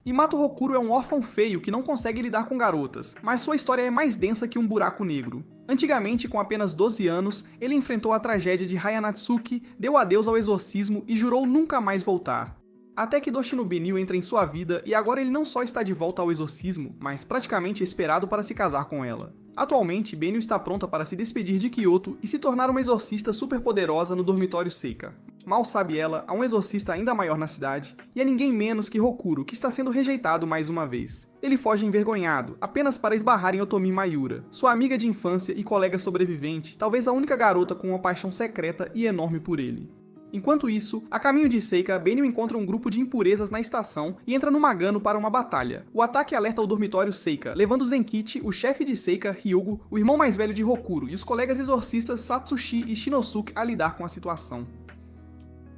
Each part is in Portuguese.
Yamato Rokuro é um órfão feio que não consegue lidar com garotas, mas sua história é mais densa que um buraco negro. Antigamente, com apenas 12 anos, ele enfrentou a tragédia de Hayanatsuki, deu adeus ao exorcismo e jurou nunca mais voltar. Até que Doshino Benil entra em sua vida e agora ele não só está de volta ao exorcismo, mas praticamente esperado para se casar com ela. Atualmente, Benil está pronta para se despedir de Kyoto e se tornar uma exorcista superpoderosa no dormitório Seika. Mal sabe ela, há um exorcista ainda maior na cidade, e é ninguém menos que Rokuro, que está sendo rejeitado mais uma vez. Ele foge envergonhado, apenas para esbarrar em Otomi Mayura, sua amiga de infância e colega sobrevivente, talvez a única garota com uma paixão secreta e enorme por ele. Enquanto isso, a caminho de Seika, Benil encontra um grupo de impurezas na estação e entra no Magano para uma batalha. O ataque alerta o dormitório Seika, levando Zenkichi, o chefe de Seika, Hyugo, o irmão mais velho de Rokuro, e os colegas exorcistas Satsushi e Shinosuke a lidar com a situação.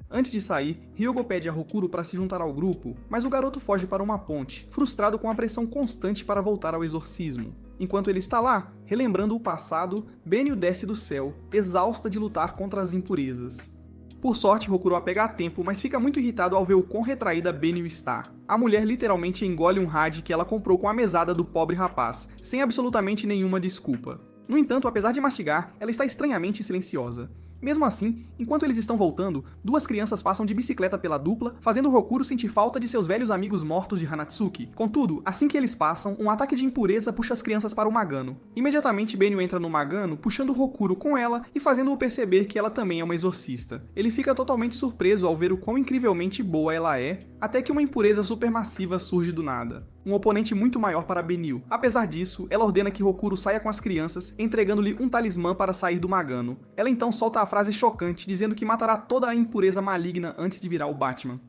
Antes de sair, Hyugo pede a Rokuro para se juntar ao grupo, mas o garoto foge para uma ponte, frustrado com a pressão constante para voltar ao exorcismo. Enquanto ele está lá, relembrando o passado, Benil desce do céu, exausta de lutar contra as impurezas. Por sorte, Rokuro a pega a tempo, mas fica muito irritado ao ver o quão retraída Benil está. A mulher literalmente engole um Hadi que ela comprou com a mesada do pobre rapaz, sem absolutamente nenhuma desculpa. No entanto, apesar de mastigar, ela está estranhamente silenciosa. Mesmo assim, enquanto eles estão voltando, duas crianças passam de bicicleta pela dupla, fazendo Rokuro sentir falta de seus velhos amigos mortos de Hanatsuki. Contudo, assim que eles passam, um ataque de impureza puxa as crianças para o Magano. Imediatamente Benil entra no Magano, puxando Rokuro com ela e fazendo-o perceber que ela também é uma exorcista. Ele fica totalmente surpreso ao ver o quão incrivelmente boa ela é, até que uma impureza supermassiva surge do nada. Um oponente muito maior para Benil. Apesar disso, ela ordena que Rokuro saia com as crianças, entregando-lhe um talismã para sair do Magano. Ela então solta a frase chocante, dizendo que matará toda a impureza maligna antes de virar o Batman.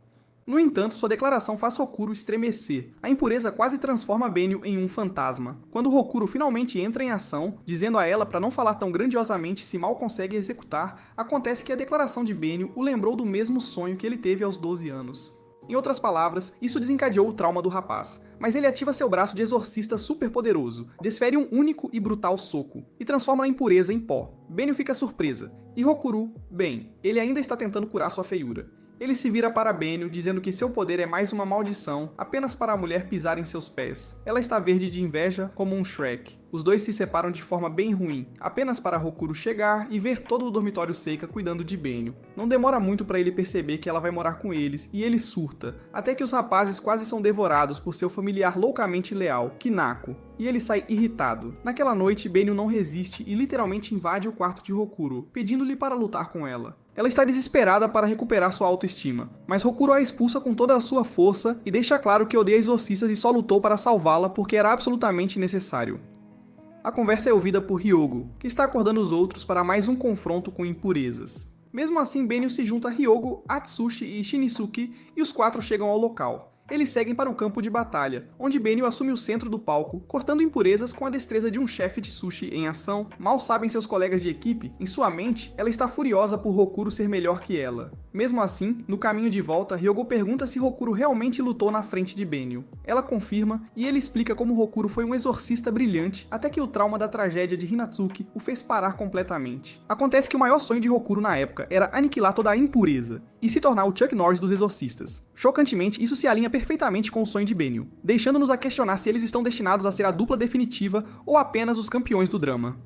No entanto, sua declaração faz Rokuro estremecer. A impureza quase transforma Benil em um fantasma. Quando Rokuro finalmente entra em ação, dizendo a ela para não falar tão grandiosamente se mal consegue executar, acontece que a declaração de Benil o lembrou do mesmo sonho que ele teve aos 12 anos. Em outras palavras, isso desencadeou o trauma do rapaz, mas ele ativa seu braço de exorcista superpoderoso, desfere um único e brutal soco, e transforma a impureza em pó. Benil fica surpresa, e Rokuro, bem, ele ainda está tentando curar sua feiura. Ele se vira para Benil, dizendo que seu poder é mais uma maldição, apenas para a mulher pisar em seus pés. Ela está verde de inveja, como um Shrek. Os dois se separam de forma bem ruim, apenas para Rokuro chegar e ver todo o dormitório Seika cuidando de Benil. Não demora muito para ele perceber que ela vai morar com eles, e ele surta, até que os rapazes quase são devorados por seu familiar loucamente leal, Kinako, e ele sai irritado. Naquela noite, Benil não resiste e literalmente invade o quarto de Rokuro, pedindo-lhe para lutar com ela. Ela está desesperada para recuperar sua autoestima, mas Rokuro a expulsa com toda a sua força e deixa claro que odeia exorcistas e só lutou para salvá-la porque era absolutamente necessário. A conversa é ouvida por Hyugo, que está acordando os outros para mais um confronto com impurezas. Mesmo assim, Benil se junta a Hyugo, Atsushi e Shinizuki e os quatro chegam ao local. Eles seguem para o campo de batalha, onde Benil assume o centro do palco, cortando impurezas com a destreza de um chefe de sushi em ação. Mal sabem seus colegas de equipe, em sua mente, ela está furiosa por Rokuro ser melhor que ela. Mesmo assim, no caminho de volta, Hyugo pergunta se Rokuro realmente lutou na frente de Benil. Ela confirma, e ele explica como Rokuro foi um exorcista brilhante, até que o trauma da tragédia de Hinatsuki o fez parar completamente. Acontece que o maior sonho de Rokuro na época era aniquilar toda a impureza, e se tornar o Chuck Norris dos exorcistas. Chocantemente, isso se alinha perfeitamente com o sonho de Benil, deixando-nos a questionar se eles estão destinados a ser a dupla definitiva ou apenas os campeões do drama.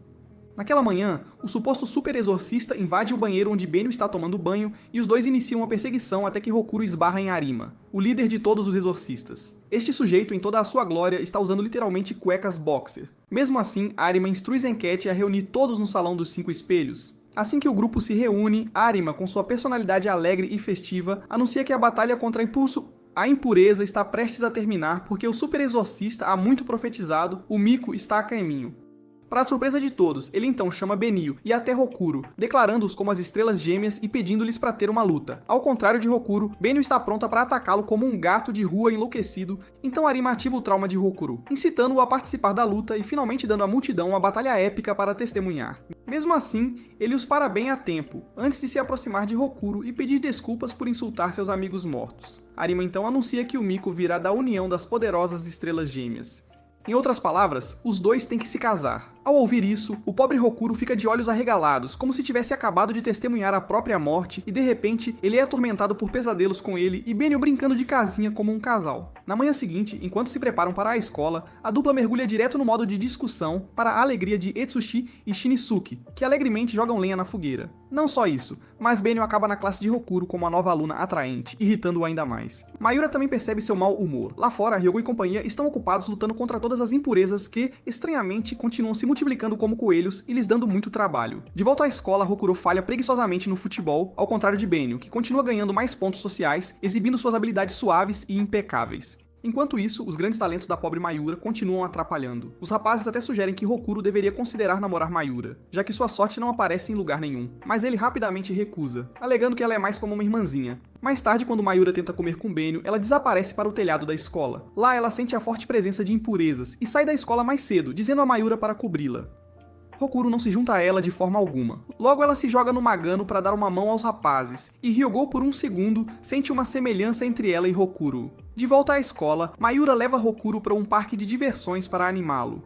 Naquela manhã, o suposto super exorcista invade o banheiro onde Benil está tomando banho e os dois iniciam uma perseguição até que Rokuro esbarra em Arima, o líder de todos os exorcistas. Este sujeito, em toda a sua glória, está usando literalmente cuecas boxer. Mesmo assim, Arima instrui Zenketti a reunir todos no Salão dos Cinco Espelhos. Assim que o grupo se reúne, Arima, com sua personalidade alegre e festiva, anuncia que a batalha contra a impureza está prestes a terminar porque o super exorcista há muito profetizado, o Miko, está a caminho. Para a surpresa de todos, ele então chama Benil e até Rokuro, declarando-os como as estrelas gêmeas e pedindo-lhes para ter uma luta. Ao contrário de Rokuro, Benil está pronta para atacá-lo como um gato de rua enlouquecido, então Arima ativa o trauma de Rokuro, incitando-o a participar da luta e finalmente dando à multidão uma batalha épica para testemunhar. Mesmo assim, ele os para bem a tempo, antes de se aproximar de Rokuro e pedir desculpas por insultar seus amigos mortos. Arima então anuncia que o Miko virá da união das poderosas estrelas gêmeas. Em outras palavras, os dois têm que se casar. Ao ouvir isso, o pobre Hokuro fica de olhos arregalados, como se tivesse acabado de testemunhar a própria morte, e de repente ele é atormentado por pesadelos com ele e Benio brincando de casinha como um casal. Na manhã seguinte, enquanto se preparam para a escola, a dupla mergulha direto no modo de discussão para a alegria de Etsushi e Shinisuke, que alegremente jogam lenha na fogueira. Não só isso, mas Benio acaba na classe de Hokuro como a nova aluna atraente, irritando-o ainda mais. Mayura também percebe seu mau humor. Lá fora, Hyogo e companhia estão ocupados lutando contra todas as impurezas que, estranhamente, continuam se multiplicando como coelhos e lhes dando muito trabalho. De volta à escola, Hokuro falha preguiçosamente no futebol, ao contrário de Benio, que continua ganhando mais pontos sociais, exibindo suas habilidades suaves e impecáveis. Enquanto isso, os grandes talentos da pobre Mayura continuam atrapalhando. Os rapazes até sugerem que Hokuro deveria considerar namorar Mayura, já que sua sorte não aparece em lugar nenhum, mas ele rapidamente recusa, alegando que ela é mais como uma irmãzinha. Mais tarde, quando Mayura tenta comer com Benio, ela desaparece para o telhado da escola. Lá, ela sente a forte presença de impurezas e sai da escola mais cedo, dizendo a Mayura para cobri-la. Hokuro não se junta a ela de forma alguma. Logo ela se joga no Magano para dar uma mão aos rapazes, e Hyugo por um segundo sente uma semelhança entre ela e Hokuro. De volta à escola, Mayura leva Hokuro para um parque de diversões para animá-lo.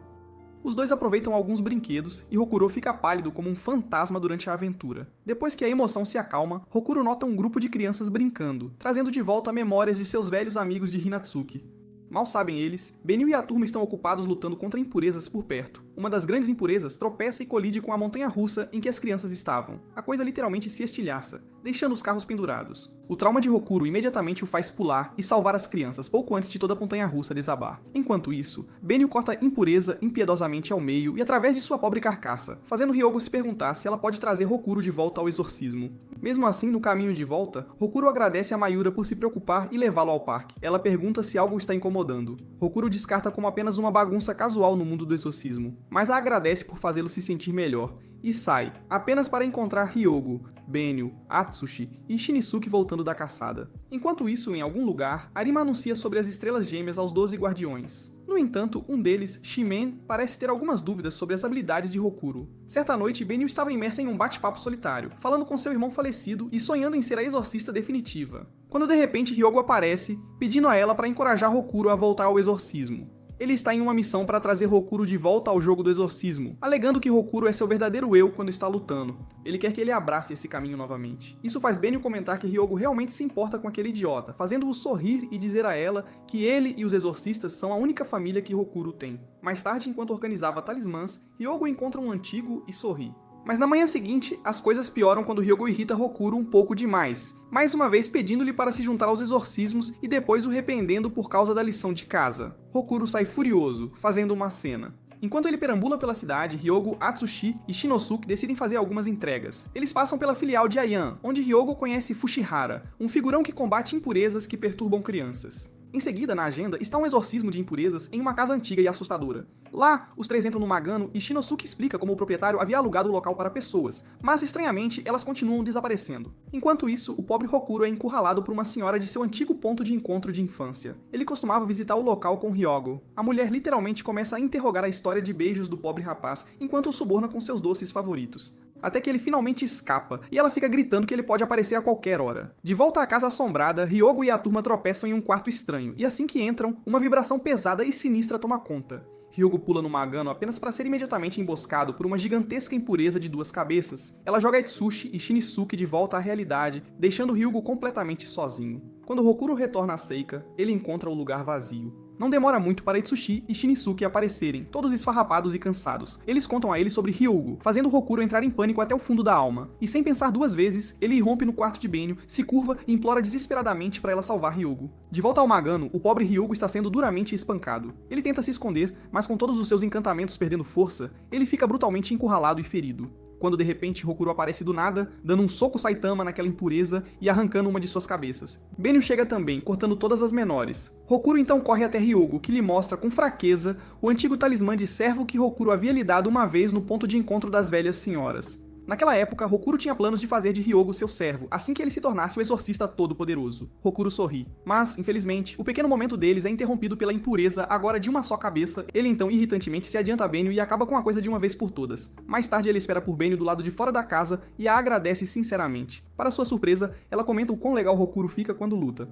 Os dois aproveitam alguns brinquedos e Hokuro fica pálido como um fantasma durante a aventura. Depois que a emoção se acalma, Hokuro nota um grupo de crianças brincando, trazendo de volta memórias de seus velhos amigos de Hinatsuki. Mal sabem eles, Benio e a turma estão ocupados lutando contra impurezas por perto. Uma das grandes impurezas tropeça e colide com a montanha-russa em que as crianças estavam. A coisa literalmente se estilhaça, deixando os carros pendurados. O trauma de Hokuro imediatamente o faz pular e salvar as crianças pouco antes de toda a montanha-russa desabar. Enquanto isso, Benio corta a impureza impiedosamente ao meio e através de sua pobre carcaça, fazendo Hyogo se perguntar se ela pode trazer Hokuro de volta ao exorcismo. Mesmo assim, no caminho de volta, Hokuro agradece a Mayura por se preocupar e levá-lo ao parque. Ela pergunta se algo está incomodando. Hokuro descarta como apenas uma bagunça casual no mundo do exorcismo, mas a agradece por fazê-lo se sentir melhor, e sai, apenas para encontrar Hyogo, Benio, Atsushi e Shinisuke voltando da caçada. Enquanto isso, em algum lugar, Arima anuncia sobre as estrelas gêmeas aos 12 guardiões. No entanto, um deles, Shimen, parece ter algumas dúvidas sobre as habilidades de Hokuro. Certa noite, Benio estava imersa em um bate-papo solitário, falando com seu irmão falecido e sonhando em ser a exorcista definitiva. Quando de repente Hyogo aparece, pedindo a ela para encorajar Hokuro a voltar ao exorcismo. Ele está em uma missão para trazer Hokuro de volta ao jogo do exorcismo, alegando que Hokuro é seu verdadeiro eu quando está lutando. Ele quer que ele abrace esse caminho novamente. Isso faz Benio comentar que Hyogo realmente se importa com aquele idiota, fazendo-o sorrir e dizer a ela que ele e os exorcistas são a única família que Hokuro tem. Mais tarde, enquanto organizava talismãs, Hyogo encontra um antigo e sorri. Mas na manhã seguinte, as coisas pioram quando Hyogo irrita Hokuro um pouco demais, mais uma vez pedindo-lhe para se juntar aos exorcismos e depois o repreendendo por causa da lição de casa. Hokuro sai furioso, fazendo uma cena. Enquanto ele perambula pela cidade, Hyogo, Atsushi e Shinosuke decidem fazer algumas entregas. Eles passam pela filial de Ayan, onde Hyogo conhece Fushihara, um figurão que combate impurezas que perturbam crianças. Em seguida, na agenda, está um exorcismo de impurezas em uma casa antiga e assustadora. Lá, os três entram no Magano e Shinosuke explica como o proprietário havia alugado o local para pessoas, mas estranhamente elas continuam desaparecendo. Enquanto isso, o pobre Hokuro é encurralado por uma senhora de seu antigo ponto de encontro de infância. Ele costumava visitar o local com Hyogo. A mulher literalmente começa a interrogar a história de beijos do pobre rapaz enquanto o suborna com seus doces favoritos. Até que ele finalmente escapa, e ela fica gritando que ele pode aparecer a qualquer hora. De volta à casa assombrada, Hyogo e a turma tropeçam em um quarto estranho, e assim que entram, uma vibração pesada e sinistra toma conta. Hyogo pula no Magano apenas para ser imediatamente emboscado por uma gigantesca impureza de duas cabeças. Ela joga Etsushi e Shinisuke de volta à realidade, deixando Hyogo completamente sozinho. Quando Hokuro retorna a Seika, ele encontra o lugar vazio. Não demora muito para Etsushi e Shinisuke aparecerem, todos esfarrapados e cansados. Eles contam a ele sobre Hyogo, fazendo Hokuro entrar em pânico até o fundo da alma. E sem pensar duas vezes, ele irrompe no quarto de Benio, se curva e implora desesperadamente para ela salvar Hyogo. De volta ao Magano, o pobre Hyogo está sendo duramente espancado. Ele tenta se esconder, mas com todos os seus encantamentos perdendo força, ele fica brutalmente encurralado e ferido. Quando de repente Hokuro aparece do nada, dando um soco Saitama naquela impureza e arrancando uma de suas cabeças. Benio chega também, cortando todas as menores. Hokuro então corre até Hyogo, que lhe mostra com fraqueza o antigo talismã de servo que Hokuro havia lhe dado uma vez no ponto de encontro das velhas senhoras. Naquela época, Hokuro tinha planos de fazer de Hyogo seu servo, assim que ele se tornasse o exorcista todo-poderoso. Hokuro sorri. Mas, infelizmente, o pequeno momento deles é interrompido pela impureza agora de uma só cabeça. Ele então irritantemente se adianta a Benio e acaba com a coisa de uma vez por todas. Mais tarde ele espera por Benio do lado de fora da casa e a agradece sinceramente. Para sua surpresa, ela comenta o quão legal Hokuro fica quando luta.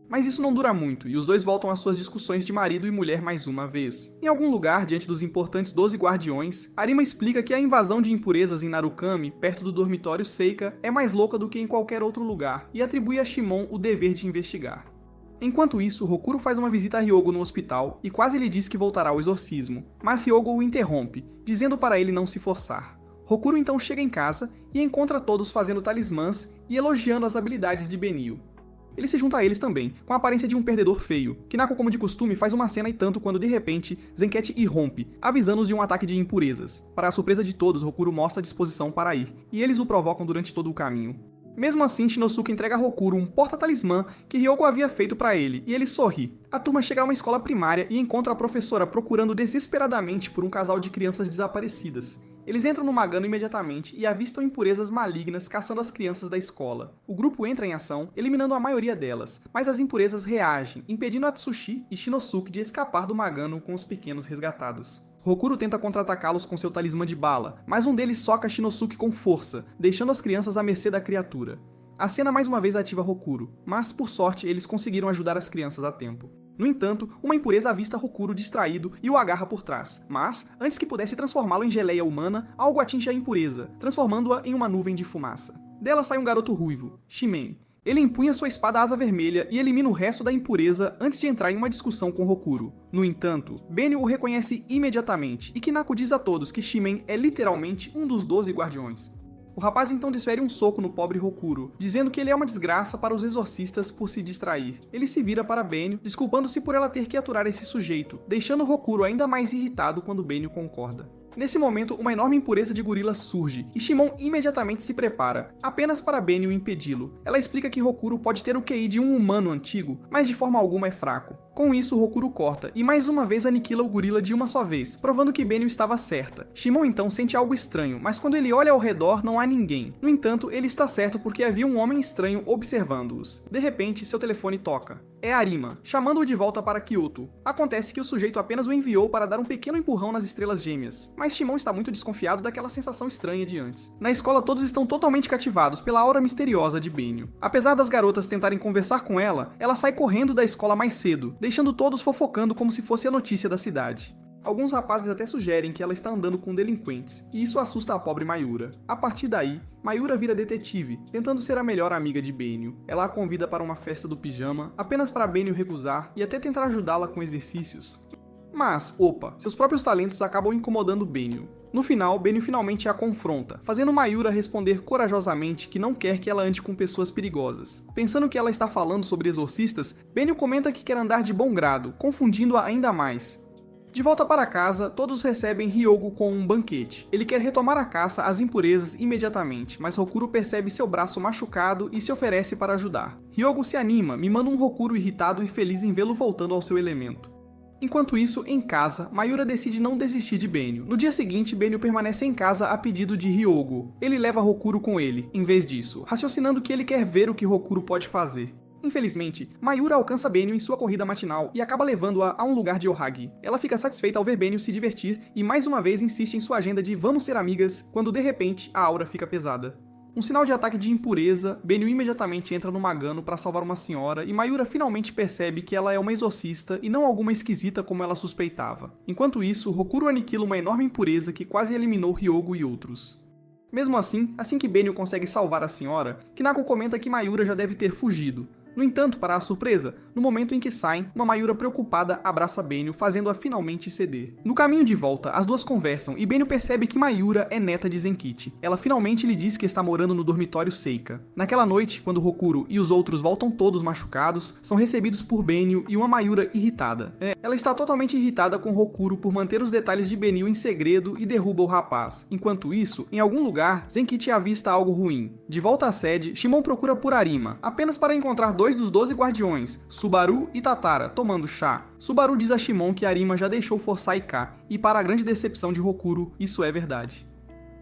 Mas isso não dura muito, e os dois voltam às suas discussões de marido e mulher mais uma vez. Em algum lugar, diante dos importantes 12 guardiões, Arima explica que a invasão de impurezas em Narukami, perto do dormitório Seika, é mais louca do que em qualquer outro lugar, e atribui a Shimon o dever de investigar. Enquanto isso, Rokuro faz uma visita a Hyogo no hospital e quase lhe diz que voltará ao exorcismo, mas Hyogo o interrompe, dizendo para ele não se forçar. Rokuro então chega em casa e encontra todos fazendo talismãs e elogiando as habilidades de Benio. Ele se junta a eles também, com a aparência de um perdedor feio. Kinako, como de costume, faz uma cena e tanto quando, de repente, Zenket irrompe, avisando-os de um ataque de impurezas. Para a surpresa de todos, Rokuro mostra disposição para ir, e eles o provocam durante todo o caminho. Mesmo assim, Shinosuke entrega a Rokuro um porta-talismã que Hyogo havia feito para ele, e ele sorri. A turma chega a uma escola primária e encontra a professora procurando desesperadamente por um casal de crianças desaparecidas. Eles entram no Magano imediatamente e avistam impurezas malignas caçando as crianças da escola. O grupo entra em ação, eliminando a maioria delas, mas as impurezas reagem, impedindo Atsushi e Shinosuke de escapar do Magano com os pequenos resgatados. Rokuro tenta contra-atacá-los com seu talismã de bala, mas um deles soca Shinosuke com força, deixando as crianças à mercê da criatura. A cena mais uma vez ativa Rokuro, mas por sorte eles conseguiram ajudar as crianças a tempo. No entanto, uma impureza avista Rokuro distraído e o agarra por trás, mas, antes que pudesse transformá-lo em geleia humana, algo atinge a impureza, transformando-a em uma nuvem de fumaça. Dela sai um garoto ruivo, Shimen. Ele empunha sua espada asa vermelha e elimina o resto da impureza antes de entrar em uma discussão com Rokuro. No entanto, Benio o reconhece imediatamente, e Kinako diz a todos que Shimen é literalmente um dos 12 guardiões. O rapaz então desfere um soco no pobre Rokuro, dizendo que ele é uma desgraça para os exorcistas por se distrair. Ele se vira para Benio, desculpando-se por ela ter que aturar esse sujeito, deixando Rokuro ainda mais irritado quando Benio concorda. Nesse momento, uma enorme impureza de gorila surge, e Shimon imediatamente se prepara, apenas para Benio impedi-lo. Ela explica que Rokuro pode ter o QI de um humano antigo, mas de forma alguma é fraco. Com isso, Rokuro corta, e mais uma vez aniquila o gorila de uma só vez, provando que Benio estava certa. Shimon então sente algo estranho, mas quando ele olha ao redor não há ninguém. No entanto, ele está certo porque havia um homem estranho observando-os. De repente, seu telefone toca. É Arima, chamando-o de volta para Kyoto. Acontece que o sujeito apenas o enviou para dar um pequeno empurrão nas estrelas gêmeas, mas Shimon está muito desconfiado daquela sensação estranha de antes. Na escola todos estão totalmente cativados pela aura misteriosa de Benio. Apesar das garotas tentarem conversar com ela, ela sai correndo da escola mais cedo, deixando todos fofocando como se fosse a notícia da cidade. Alguns rapazes até sugerem que ela está andando com delinquentes, e isso assusta a pobre Mayura. A partir daí, Mayura vira detetive, tentando ser a melhor amiga de Benio. Ela a convida para uma festa do pijama, apenas para Benio recusar e até tentar ajudá-la com exercícios. Mas, opa, seus próprios talentos acabam incomodando Benio. No final, Benio finalmente a confronta, fazendo Mayura responder corajosamente que não quer que ela ande com pessoas perigosas. Pensando que ela está falando sobre exorcistas, Benio comenta que quer andar de bom grado, confundindo-a ainda mais. De volta para casa, todos recebem Hyogo com um banquete. Ele quer retomar a caça às impurezas imediatamente, mas Rokuro percebe seu braço machucado e se oferece para ajudar. Hyogo se anima, mimando um Rokuro irritado e feliz em vê-lo voltando ao seu elemento. Enquanto isso, em casa, Mayura decide não desistir de Benio. No dia seguinte, Benio permanece em casa a pedido de Hyogo. Ele leva Rokuro com ele, em vez disso, raciocinando que ele quer ver o que Rokuro pode fazer. Infelizmente, Mayura alcança Benio em sua corrida matinal e acaba levando-a a um lugar de Ohagi. Ela fica satisfeita ao ver Benio se divertir e mais uma vez insiste em sua agenda de vamos ser amigas, quando de repente a aura fica pesada. Um sinal de ataque de impureza, Benio imediatamente entra no Magano para salvar uma senhora e Mayura finalmente percebe que ela é uma exorcista e não alguma esquisita como ela suspeitava. Enquanto isso, Rokuro aniquila uma enorme impureza que quase eliminou Hyogo e outros. Mesmo assim que Benio consegue salvar a senhora, Kinako comenta que Mayura já deve ter fugido. No entanto, para a surpresa, no momento em que saem, uma Mayura preocupada abraça Benio, fazendo-a finalmente ceder. No caminho de volta, as duas conversam e Benio percebe que Mayura é neta de Zenkichi. Ela finalmente lhe diz que está morando no dormitório Seika. Naquela noite, quando Rokuro e os outros voltam todos machucados, são recebidos por Benio e uma Mayura irritada. Ela está totalmente irritada com Rokuro por manter os detalhes de Benio em segredo e derruba o rapaz. Enquanto isso, em algum lugar, Zenkichi avista algo ruim. De volta à sede, Shimon procura por Arima, apenas para encontrar dois dos 12 guardiões, Subaru e Tatara, tomando chá. Subaru diz a Shimon que Arima já deixou Forçai K, e para a grande decepção de Rokuro, isso é verdade.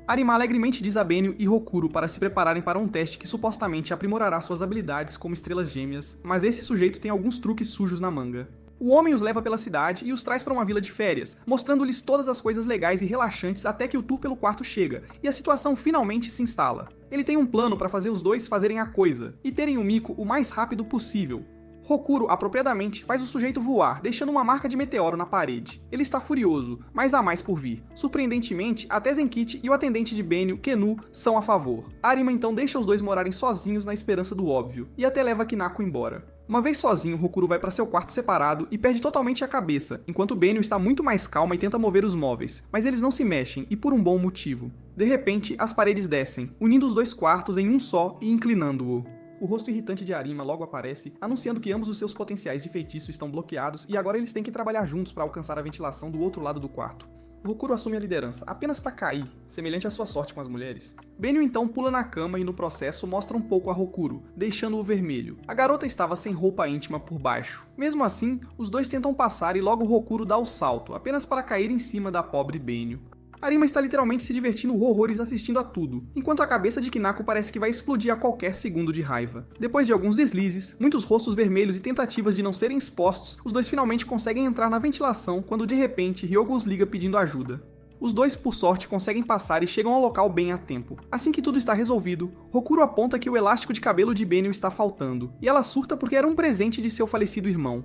Arima alegremente diz a Benio e Rokuro para se prepararem para um teste que supostamente aprimorará suas habilidades como estrelas gêmeas, mas esse sujeito tem alguns truques sujos na manga. O homem os leva pela cidade e os traz para uma vila de férias, mostrando-lhes todas as coisas legais e relaxantes até que o tour pelo quarto chega, e a situação finalmente se instala. Ele tem um plano para fazer os dois fazerem a coisa, e terem o Miko o mais rápido possível. Hokuro, apropriadamente, faz o sujeito voar, deixando uma marca de meteoro na parede. Ele está furioso, mas há mais por vir. Surpreendentemente, até Zenkichi e o atendente de Benio, Kenu, são a favor. Arima então deixa os dois morarem sozinhos na esperança do óbvio, e até leva Kinako embora. Uma vez sozinho, Hokuro vai para seu quarto separado e perde totalmente a cabeça, enquanto Benio está muito mais calma e tenta mover os móveis, mas eles não se mexem, e por um bom motivo. De repente, as paredes descem, unindo os dois quartos em um só e inclinando-o. O rosto irritante de Arima logo aparece, anunciando que ambos os seus potenciais de feitiço estão bloqueados e agora eles têm que trabalhar juntos para alcançar a ventilação do outro lado do quarto. Hokuro assume a liderança, apenas para cair, semelhante à sua sorte com as mulheres. Benio então pula na cama e no processo mostra um pouco a Hokuro, deixando-o vermelho. A garota estava sem roupa íntima por baixo. Mesmo assim, os dois tentam passar e logo Hokuro dá o salto, apenas para cair em cima da pobre Benio. Arima está literalmente se divertindo horrores assistindo a tudo, enquanto a cabeça de Kinako parece que vai explodir a qualquer segundo de raiva. Depois de alguns deslizes, muitos rostos vermelhos e tentativas de não serem expostos, os dois finalmente conseguem entrar na ventilação quando de repente Ryogo os liga pedindo ajuda. Os dois, por sorte, conseguem passar e chegam ao local bem a tempo. Assim que tudo está resolvido, Hokuro aponta que o elástico de cabelo de Benio está faltando, e ela surta porque era um presente de seu falecido irmão.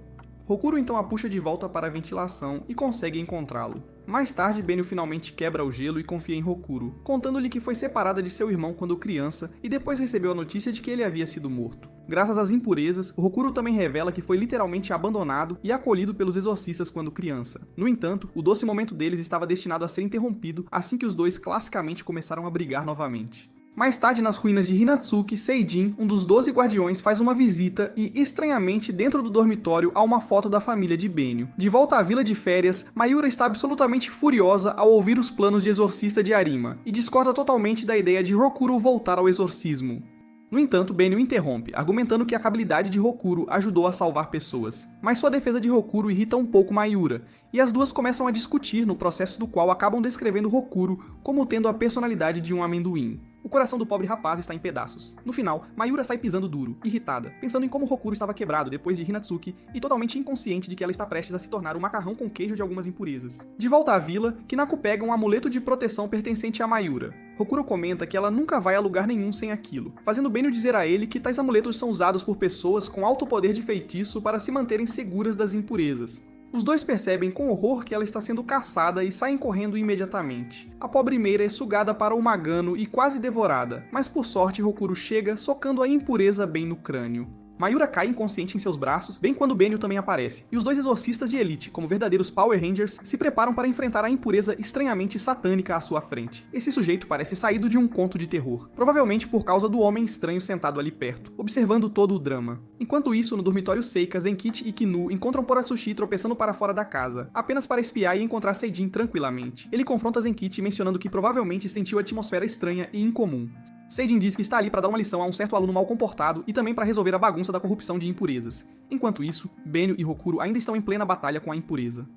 Hokuro então a puxa de volta para a ventilação e consegue encontrá-lo. Mais tarde, Benio finalmente quebra o gelo e confia em Hokuro, contando-lhe que foi separada de seu irmão quando criança e depois recebeu a notícia de que ele havia sido morto. Graças às impurezas, Hokuro também revela que foi literalmente abandonado e acolhido pelos exorcistas quando criança. No entanto, o doce momento deles estava destinado a ser interrompido assim que os dois classicamente começaram a brigar novamente. Mais tarde, nas ruínas de Hinatsuki, Seijin, um dos 12 guardiões, faz uma visita e, estranhamente, dentro do dormitório há uma foto da família de Benio. De volta à vila de férias, Mayura está absolutamente furiosa ao ouvir os planos de exorcista de Arima, e discorda totalmente da ideia de Hokuro voltar ao exorcismo. No entanto, Benio interrompe, argumentando que a habilidade de Hokuro ajudou a salvar pessoas. Mas sua defesa de Hokuro irrita um pouco Mayura, e as duas começam a discutir no processo do qual acabam descrevendo Hokuro como tendo a personalidade de um amendoim. O coração do pobre rapaz está em pedaços. No final, Mayura sai pisando duro, irritada, pensando em como Hokuro estava quebrado depois de Hinatsuki e totalmente inconsciente de que ela está prestes a se tornar o macarrão com queijo de algumas impurezas. De volta à vila, Kinako pega um amuleto de proteção pertencente a Mayura. Hokuro comenta que ela nunca vai a lugar nenhum sem aquilo, fazendo Benio dizer a ele que tais amuletos são usados por pessoas com alto poder de feitiço para se manterem seguras das impurezas. Os dois percebem com horror que ela está sendo caçada e saem correndo imediatamente. A pobre Meira é sugada para o Magano e quase devorada, mas por sorte Hokuro chega, socando a impureza bem no crânio. Mayura cai inconsciente em seus braços, bem quando Benio também aparece, e os dois exorcistas de elite, como verdadeiros Power Rangers, se preparam para enfrentar a impureza estranhamente satânica à sua frente. Esse sujeito parece saído de um conto de terror, provavelmente por causa do homem estranho sentado ali perto, observando todo o drama. Enquanto isso, no dormitório Seika, Zenkichi e Kinu encontram Poratsushi tropeçando para fora da casa, apenas para espiar e encontrar Seijin tranquilamente. Ele confronta Zenkichi mencionando que provavelmente sentiu a atmosfera estranha e incomum. Seijin diz que está ali para dar uma lição a um certo aluno mal comportado e também para resolver a bagunça da corrupção de impurezas. Enquanto isso, Benio e Hokuro ainda estão em plena batalha com a impureza.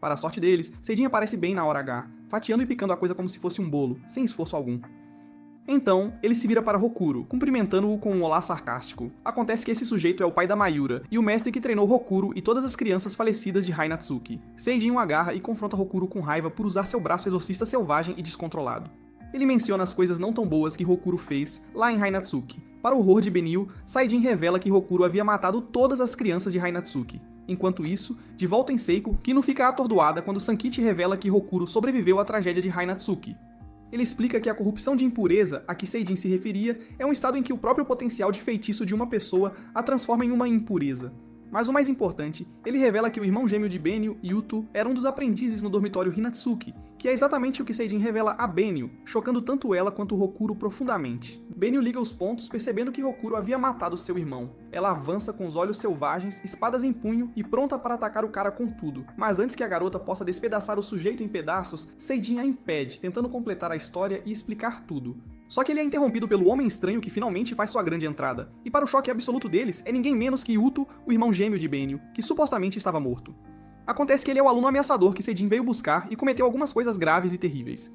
Para a sorte deles, Seijin aparece bem na hora H, fatiando e picando a coisa como se fosse um bolo, sem esforço algum. Então, ele se vira para Hokuro, cumprimentando-o com um olá sarcástico. Acontece que esse sujeito é o pai da Mayura, e o mestre que treinou Hokuro e todas as crianças falecidas de Hinatsuki. Seijin o agarra e confronta Hokuro com raiva por usar seu braço exorcista selvagem e descontrolado. Ele menciona as coisas não tão boas que Hokuro fez lá em Hinatsuki. Para o horror de Benio, Seijin revela que Hokuro havia matado todas as crianças de Hinatsuki. Enquanto isso, de volta em Seiko, Kino fica atordoada quando Sankichi revela que Hokuro sobreviveu à tragédia de Hinatsuki. Ele explica que a corrupção de impureza a que Seijin se referia é um estado em que o próprio potencial de feitiço de uma pessoa a transforma em uma impureza. Mas o mais importante, ele revela que o irmão gêmeo de Benio, Yuto, era um dos aprendizes no dormitório Hinatsuki, que é exatamente o que Seijin revela a Benio, chocando tanto ela quanto Hokuro profundamente. Benio liga os pontos, percebendo que Hokuro havia matado seu irmão. Ela avança com os olhos selvagens, espadas em punho e pronta para atacar o cara com tudo. Mas antes que a garota possa despedaçar o sujeito em pedaços, Seijin a impede, tentando completar a história e explicar tudo. Só que ele é interrompido pelo homem estranho que finalmente faz sua grande entrada. E para o choque absoluto deles, é ninguém menos que Yuto, o irmão gêmeo de Benio, que supostamente estava morto. Acontece que ele é o aluno ameaçador que Seijin veio buscar e cometeu algumas coisas graves e terríveis.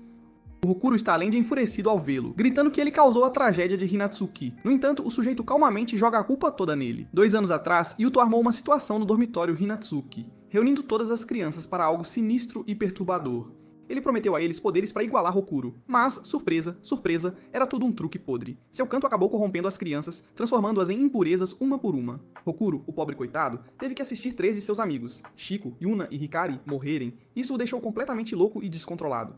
O Hokuro está além de enfurecido ao vê-lo, gritando que ele causou a tragédia de Hinatsuki. No entanto, o sujeito calmamente joga a culpa toda nele. 2 anos atrás, Yuto armou uma situação no dormitório Hinatsuki, reunindo todas as crianças para algo sinistro e perturbador. Ele prometeu a eles poderes para igualar Rokuro, mas, surpresa, surpresa, era tudo um truque podre. Seu canto acabou corrompendo as crianças, transformando-as em impurezas uma por uma. Rokuro, o pobre coitado, teve que assistir 3 de seus amigos, Shiko, Yuna e Hikari, morrerem. Isso o deixou completamente louco e descontrolado.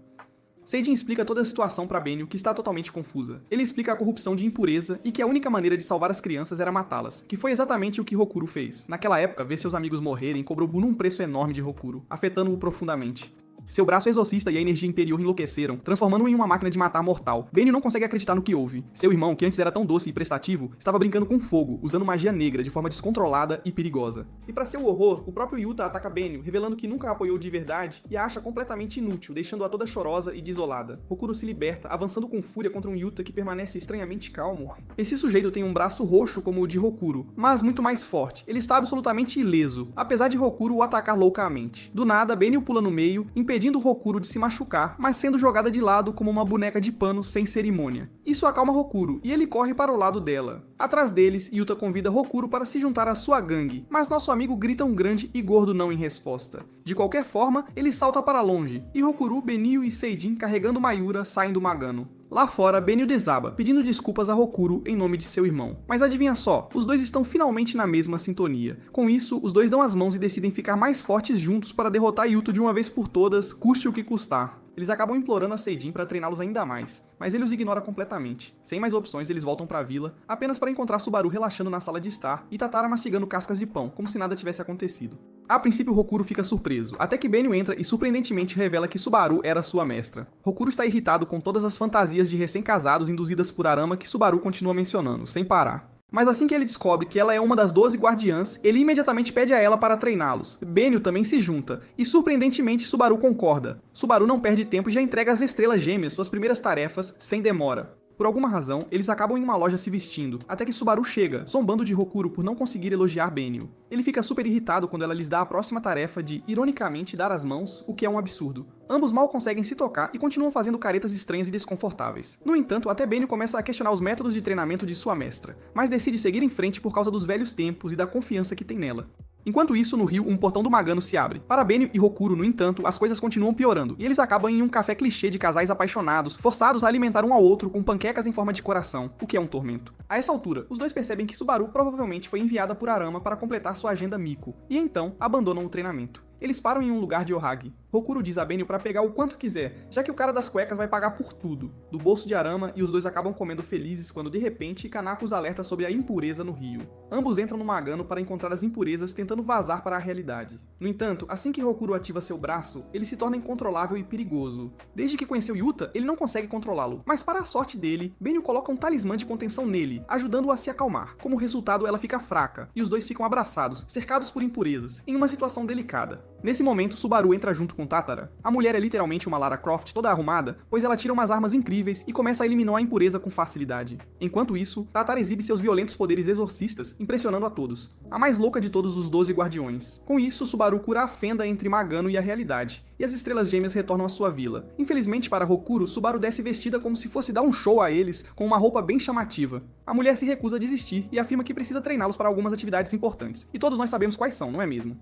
Seijin explica toda a situação para Benio, que está totalmente confusa. Ele explica a corrupção de impureza e que a única maneira de salvar as crianças era matá-las, que foi exatamente o que Rokuro fez. Naquela época, ver seus amigos morrerem cobrou por um preço enorme de Rokuro, afetando-o profundamente. Seu braço exorcista e a energia interior enlouqueceram, transformando-o em uma máquina de matar mortal. Benio não consegue acreditar no que houve. Seu irmão, que antes era tão doce e prestativo, estava brincando com fogo, usando magia negra de forma descontrolada e perigosa. E para seu horror, o próprio Yuta ataca Benio, revelando que nunca a apoiou de verdade e a acha completamente inútil, deixando-a toda chorosa e desolada. Rokuro se liberta, avançando com fúria contra um Yuta que permanece estranhamente calmo. Esse sujeito tem um braço roxo como o de Rokuro, mas muito mais forte. Ele está absolutamente ileso, apesar de Rokuro o atacar loucamente. Do nada, Benio pula no meio, impedindo Rokuro de se machucar, mas sendo jogada de lado como uma boneca de pano sem cerimônia. Isso acalma Rokuro, e ele corre para o lado dela. Atrás deles, Yuta convida Rokuro para se juntar à sua gangue, mas nosso amigo grita um grande e gordo não em resposta. De qualquer forma, ele salta para longe, e Rokuro, Benio e Seijin, carregando Mayura, saem do Magano. Lá fora, Benio desaba, pedindo desculpas a Rokuro em nome de seu irmão. Mas adivinha só, os dois estão finalmente na mesma sintonia. Com isso, os dois dão as mãos e decidem ficar mais fortes juntos para derrotar Yuta de uma vez por todas, custe o que custar. Eles acabam implorando a Seijin para treiná-los ainda mais, mas ele os ignora completamente. Sem mais opções, eles voltam para a vila, apenas para encontrar Subaru relaxando na sala de estar e Tatara mastigando cascas de pão, como se nada tivesse acontecido. A princípio, Rokuro fica surpreso, até que Benio entra e surpreendentemente revela que Subaru era sua mestra. Rokuro está irritado com todas as fantasias de recém-casados induzidas por Arama que Subaru continua mencionando, sem parar. Mas assim que ele descobre que ela é uma das 12 guardiãs, ele imediatamente pede a ela para treiná-los. Benio também se junta, e surpreendentemente Subaru concorda. Subaru não perde tempo e já entrega às estrelas gêmeas suas primeiras tarefas, sem demora. Por alguma razão, eles acabam em uma loja se vestindo, até que Subaru chega, zombando de Rokuro por não conseguir elogiar Benio. Ele fica super irritado quando ela lhes dá a próxima tarefa de, ironicamente, dar as mãos, o que é um absurdo. Ambos mal conseguem se tocar e continuam fazendo caretas estranhas e desconfortáveis. No entanto, até Benio começa a questionar os métodos de treinamento de sua mestra, mas decide seguir em frente por causa dos velhos tempos e da confiança que tem nela. Enquanto isso, no rio, um portão do Magano se abre. Para Benio e Rokuro, no entanto, as coisas continuam piorando, e eles acabam em um café clichê de casais apaixonados, forçados a alimentar um ao outro com panquecas em forma de coração, o que é um tormento. A essa altura, os dois percebem que Subaru provavelmente foi enviada por Arama para completar sua agenda Miko, e então abandonam o treinamento. Eles param em um lugar de Ohagi. Rokuro diz a Benio para pegar o quanto quiser, já que o cara das cuecas vai pagar por tudo, do bolso de Arama, e os dois acabam comendo felizes quando de repente Kanako os alerta sobre a impureza no rio. Ambos entram no Magano para encontrar as impurezas tentando vazar para a realidade. No entanto, assim que Rokuro ativa seu braço, ele se torna incontrolável e perigoso. Desde que conheceu Yuta, ele não consegue controlá-lo, mas para a sorte dele, Benio coloca um talismã de contenção nele, ajudando-o a se acalmar. Como resultado, ela fica fraca, e os dois ficam abraçados, cercados por impurezas, em uma situação delicada. Nesse momento, Subaru entra junto com Tatara. A mulher é literalmente uma Lara Croft toda arrumada, pois ela tira umas armas incríveis e começa a eliminar a impureza com facilidade. Enquanto isso, Tatara exibe seus violentos poderes exorcistas, impressionando a todos. A mais louca de todos os 12 guardiões. Com isso, Subaru cura a fenda entre Magano e a realidade, e as estrelas gêmeas retornam à sua vila. Infelizmente para Rokuro, Subaru desce vestida como se fosse dar um show a eles, com uma roupa bem chamativa. A mulher se recusa a desistir e afirma que precisa treiná-los para algumas atividades importantes, e todos nós sabemos quais são, não é mesmo?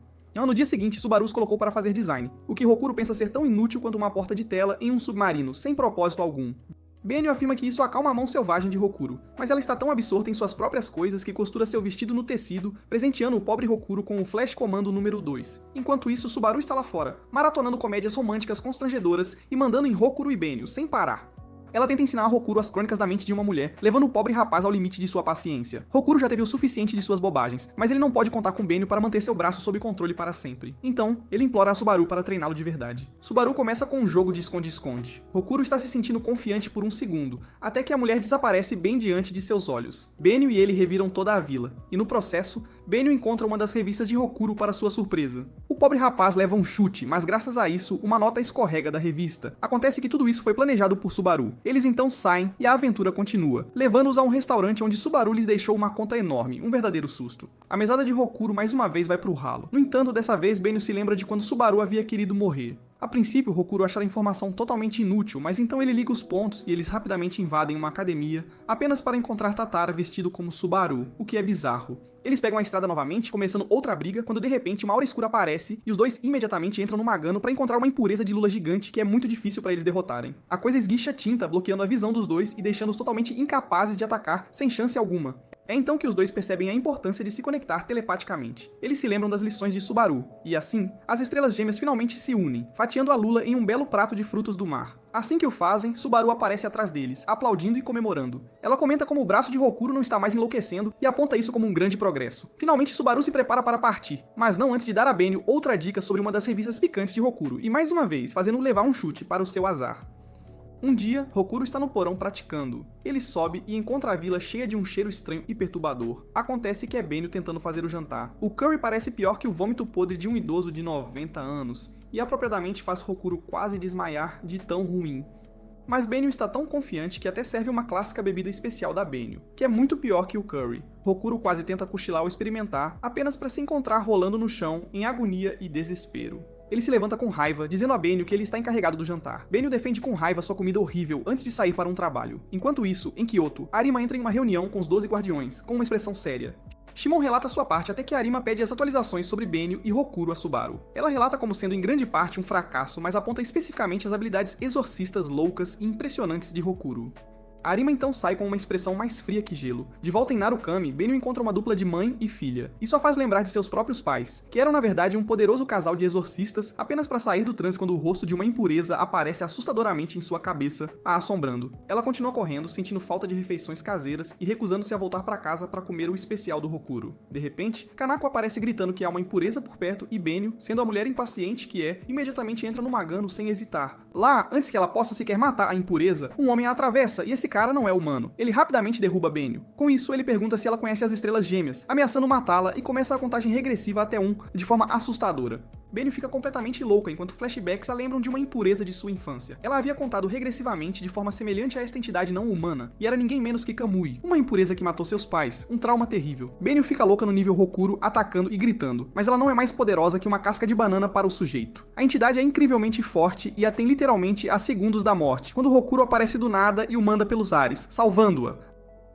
No dia seguinte, Subaru os colocou para fazer design, o que Rokuro pensa ser tão inútil quanto uma porta de tela em um submarino, sem propósito algum. Benio afirma que isso acalma a mão selvagem de Rokuro, mas ela está tão absorta em suas próprias coisas que costura seu vestido no tecido, presenteando o pobre Rokuro com o Flash Comando número 2. Enquanto isso, Subaru está lá fora, maratonando comédias românticas constrangedoras e mandando em Rokuro e Benio, sem parar. Ela tenta ensinar a Rokuro as crônicas da mente de uma mulher, levando o pobre rapaz ao limite de sua paciência. Rokuro já teve o suficiente de suas bobagens, mas ele não pode contar com Benio para manter seu braço sob controle para sempre. Então, ele implora a Subaru para treiná-lo de verdade. Subaru começa com um jogo de esconde-esconde. Rokuro está se sentindo confiante por um segundo, até que a mulher desaparece bem diante de seus olhos. Benio e ele reviram toda a vila, e no processo, Benio encontra uma das revistas de Rokuro para sua surpresa. O pobre rapaz leva um chute, mas graças a isso, uma nota escorrega da revista. Acontece que tudo isso foi planejado por Subaru. Eles então saem e a aventura continua, levando-os a um restaurante onde Subaru lhes deixou uma conta enorme, um verdadeiro susto. A mesada de Rokuro mais uma vez vai pro ralo. No entanto, dessa vez Benio se lembra de quando Subaru havia querido morrer. A princípio, Hokuro acha a informação totalmente inútil, mas então ele liga os pontos e eles rapidamente invadem uma academia, apenas para encontrar Tatara vestido como Subaru, o que é bizarro. Eles pegam a estrada novamente, começando outra briga, quando de repente uma aura escura aparece e os dois imediatamente entram no Magano para encontrar uma impureza de lula gigante que é muito difícil para eles derrotarem. A coisa esguicha tinta, bloqueando a visão dos dois e deixando-os totalmente incapazes de atacar, sem chance alguma. É então que os dois percebem a importância de se conectar telepaticamente. Eles se lembram das lições de Subaru, e assim, as estrelas gêmeas finalmente se unem, fatiando a lula em um belo prato de frutos do mar. Assim que o fazem, Subaru aparece atrás deles, aplaudindo e comemorando. Ela comenta como o braço de Hokuro não está mais enlouquecendo e aponta isso como um grande progresso. Finalmente, Subaru se prepara para partir, mas não antes de dar a Benio outra dica sobre uma das revistas picantes de Hokuro, e mais uma vez, fazendo-o levar um chute para o seu azar. Um dia, Hokuro está no porão praticando. Ele sobe e encontra a vila cheia de um cheiro estranho e perturbador. Acontece que é Benio tentando fazer o jantar. O curry parece pior que o vômito podre de um idoso de 90 anos, e apropriadamente faz Hokuro quase desmaiar de tão ruim. Mas Benio está tão confiante que até serve uma clássica bebida especial da Benio, que é muito pior que o curry. Hokuro quase tenta cochilar ao experimentar, apenas para se encontrar rolando no chão, em agonia e desespero. Ele se levanta com raiva, dizendo a Benio que ele está encarregado do jantar. Benio defende com raiva sua comida horrível antes de sair para um trabalho. Enquanto isso, em Kyoto, Arima entra em uma reunião com os 12 guardiões, com uma expressão séria. Shimon relata sua parte até que Arima pede as atualizações sobre Benio e Hokuro a Subaru. Ela relata como sendo em grande parte um fracasso, mas aponta especificamente as habilidades exorcistas loucas e impressionantes de Hokuro. Arima então sai com uma expressão mais fria que gelo. De volta em Narukami, Benio encontra uma dupla de mãe e filha. Isso a faz lembrar de seus próprios pais, que eram na verdade um poderoso casal de exorcistas apenas para sair do transe quando o rosto de uma impureza aparece assustadoramente em sua cabeça, a assombrando. Ela continua correndo, sentindo falta de refeições caseiras e recusando-se a voltar para casa para comer o especial do Hokuro. De repente, Kanako aparece gritando que há uma impureza por perto e Benio, sendo a mulher impaciente que é, imediatamente entra no Magano sem hesitar. Lá, antes que ela possa sequer matar a impureza, um homem a atravessa e esse cara não é humano. Ele rapidamente derruba Benio. Com isso, ele pergunta se ela conhece as estrelas gêmeas, ameaçando matá-la e começa a contagem regressiva até 1, de forma assustadora. Benio fica completamente louca enquanto flashbacks a lembram de uma impureza de sua infância. Ela havia contado regressivamente de forma semelhante a esta entidade não humana, e era ninguém menos que Kamui, uma impureza que matou seus pais, um trauma terrível. Benio fica louca no nível Hokuro, atacando e gritando, mas ela não é mais poderosa que uma casca de banana para o sujeito. A entidade é incrivelmente forte e a tem literalmente a segundos da morte, quando Hokuro aparece do nada e o manda pelos ares, salvando-a.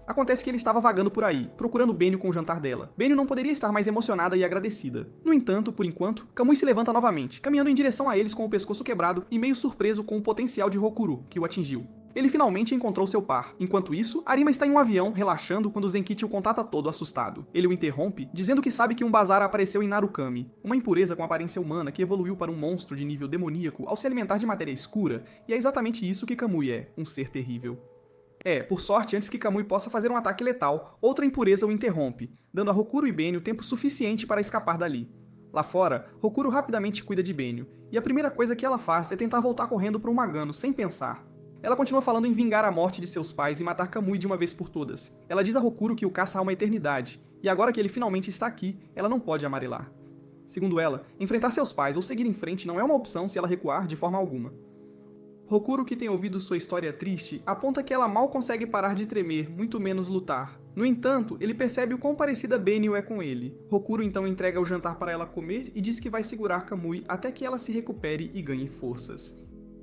Acontece que ele estava vagando por aí, procurando Benio com o jantar dela. Benio não poderia estar mais emocionada e agradecida. No entanto, por enquanto, Kamui se levanta novamente, caminhando em direção a eles com o pescoço quebrado e meio surpreso com o potencial de Hokuro, que o atingiu. Ele finalmente encontrou seu par. Enquanto isso, Arima está em um avião, relaxando, quando Zenkichi o contata todo assustado. Ele o interrompe, dizendo que sabe que um bazar apareceu em Narukami, uma impureza com aparência humana que evoluiu para um monstro de nível demoníaco ao se alimentar de matéria escura, e é exatamente isso que Kamui é, um ser terrível. Por sorte, antes que Kamui possa fazer um ataque letal, outra impureza o interrompe, dando a Hokuro e Benio tempo suficiente para escapar dali. Lá fora, Hokuro rapidamente cuida de Benio, e a primeira coisa que ela faz é tentar voltar correndo para o Magano, sem pensar. Ela continua falando em vingar a morte de seus pais e matar Kamui de uma vez por todas. Ela diz a Hokuro que o caça há uma eternidade, e agora que ele finalmente está aqui, ela não pode amarelar. Segundo ela, enfrentar seus pais ou seguir em frente não é uma opção se ela recuar de forma alguma. Hokuro, que tem ouvido sua história triste, aponta que ela mal consegue parar de tremer, muito menos lutar. No entanto, ele percebe o quão parecida Benio é com ele. Hokuro então entrega o jantar para ela comer e diz que vai segurar Kamui até que ela se recupere e ganhe forças.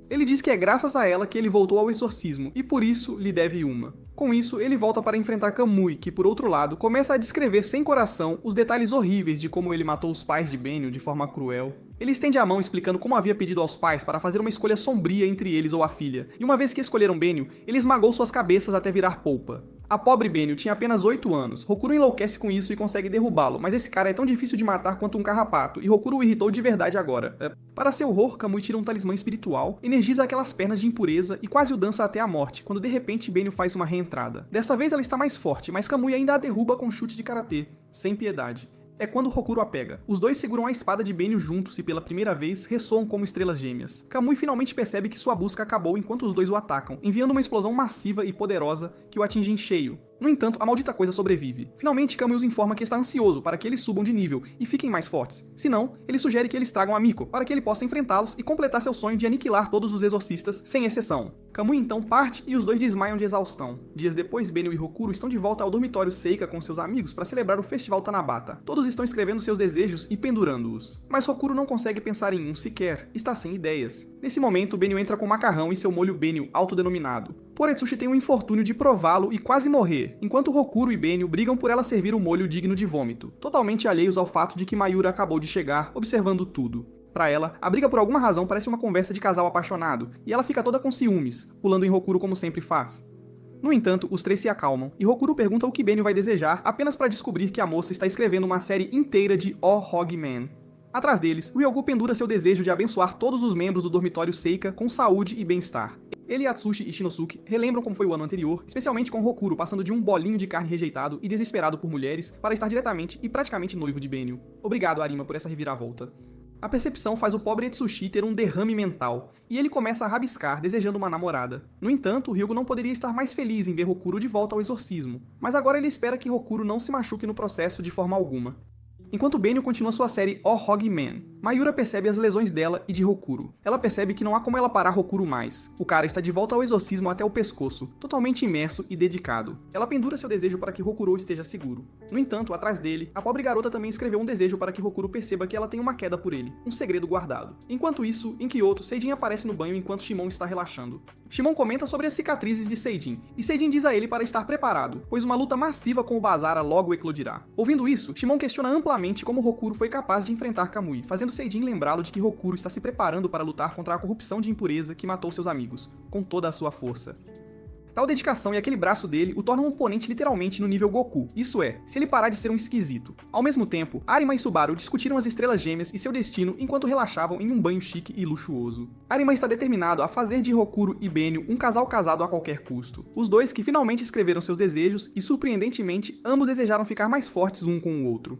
Ele diz que é graças a ela que ele voltou ao exorcismo, e por isso lhe deve uma. Com isso, ele volta para enfrentar Kamui, que por outro lado, começa a descrever sem coração os detalhes horríveis de como ele matou os pais de Benio de forma cruel. Ele estende a mão explicando como havia pedido aos pais para fazer uma escolha sombria entre eles ou a filha, e uma vez que escolheram Benio, ele esmagou suas cabeças até virar polpa. A pobre Benio tinha apenas 8 anos. Hokuro enlouquece com isso e consegue derrubá-lo, mas esse cara é tão difícil de matar quanto um carrapato, e Hokuro o irritou de verdade agora. Para seu horror, Kamui tira um talismã espiritual, energiza aquelas pernas de impureza e quase o dança até a morte, quando de repente Benio faz uma reentrada. Dessa vez ela está mais forte, mas Kamui ainda a derruba com um chute de karatê, sem piedade. É quando Hokuro a pega. Os dois seguram a espada de Benio juntos e pela primeira vez ressoam como estrelas gêmeas. Kamui finalmente percebe que sua busca acabou enquanto os dois o atacam, enviando uma explosão massiva e poderosa que o atinge em cheio. No entanto, a maldita coisa sobrevive. Finalmente, Kamui os informa que está ansioso para que eles subam de nível e fiquem mais fortes. Se não, ele sugere que eles tragam a Miko para que ele possa enfrentá-los e completar seu sonho de aniquilar todos os exorcistas, sem exceção. Kamui então parte e os dois desmaiam de exaustão. Dias depois, Benio e Rokuro estão de volta ao dormitório Seika com seus amigos para celebrar o festival Tanabata. Todos estão escrevendo seus desejos e pendurando-os. Mas Rokuro não consegue pensar em um sequer, está sem ideias. Nesse momento, Benio entra com macarrão e seu molho Benio autodenominado. Poretsushi tem o infortúnio de prová-lo e quase morrer, enquanto Rokuro e Benio brigam por ela servir o molho digno de vômito, totalmente alheios ao fato de que Mayura acabou de chegar, observando tudo. Pra ela, a briga por alguma razão parece uma conversa de casal apaixonado, e ela fica toda com ciúmes, pulando em Rokuro como sempre faz. No entanto, os três se acalmam, e Rokuro pergunta o que Benio vai desejar apenas para descobrir que a moça está escrevendo uma série inteira de O Hog Man. Atrás deles, Ryogo pendura seu desejo de abençoar todos os membros do dormitório Seika com saúde e bem-estar. Ele, Atsushi e Shinosuke relembram como foi o ano anterior, especialmente com Rokuro passando de um bolinho de carne rejeitado e desesperado por mulheres para estar diretamente e praticamente noivo de Benio. Obrigado, Arima, por essa reviravolta. A percepção faz o pobre Atsushi ter um derrame mental, e ele começa a rabiscar, desejando uma namorada. No entanto, Ryogo não poderia estar mais feliz em ver Rokuro de volta ao exorcismo, mas agora ele espera que Rokuro não se machuque no processo de forma alguma. Enquanto Benio continua sua série O Hog Man, Mayura percebe as lesões dela e de Rokuro. Ela percebe que não há como ela parar Rokuro mais. O cara está de volta ao exorcismo até o pescoço, totalmente imerso e dedicado. Ela pendura seu desejo para que Rokuro esteja seguro. No entanto, atrás dele, a pobre garota também escreveu um desejo para que Rokuro perceba que ela tem uma queda por ele, um segredo guardado. Enquanto isso, em Kyoto, Seijin aparece no banho enquanto Shimon está relaxando. Shimon comenta sobre as cicatrizes de Seijin, e Seijin diz a ele para estar preparado, pois uma luta massiva com o Bazara logo eclodirá. Ouvindo isso, Shimon questiona amplamente como Rokuro foi capaz de enfrentar Kamui, fazendo Seijin lembrá-lo de que Rokuro está se preparando para lutar contra a corrupção de impureza que matou seus amigos, com toda a sua força. Tal dedicação e aquele braço dele o tornam um oponente literalmente no nível Goku, isso é, se ele parar de ser um esquisito. Ao mesmo tempo, Arima e Subaru discutiram as estrelas gêmeas e seu destino enquanto relaxavam em um banho chique e luxuoso. Arima está determinado a fazer de Rokuro e Benio um casal casado a qualquer custo. Os dois que finalmente escreveram seus desejos e, surpreendentemente, ambos desejaram ficar mais fortes um com o outro.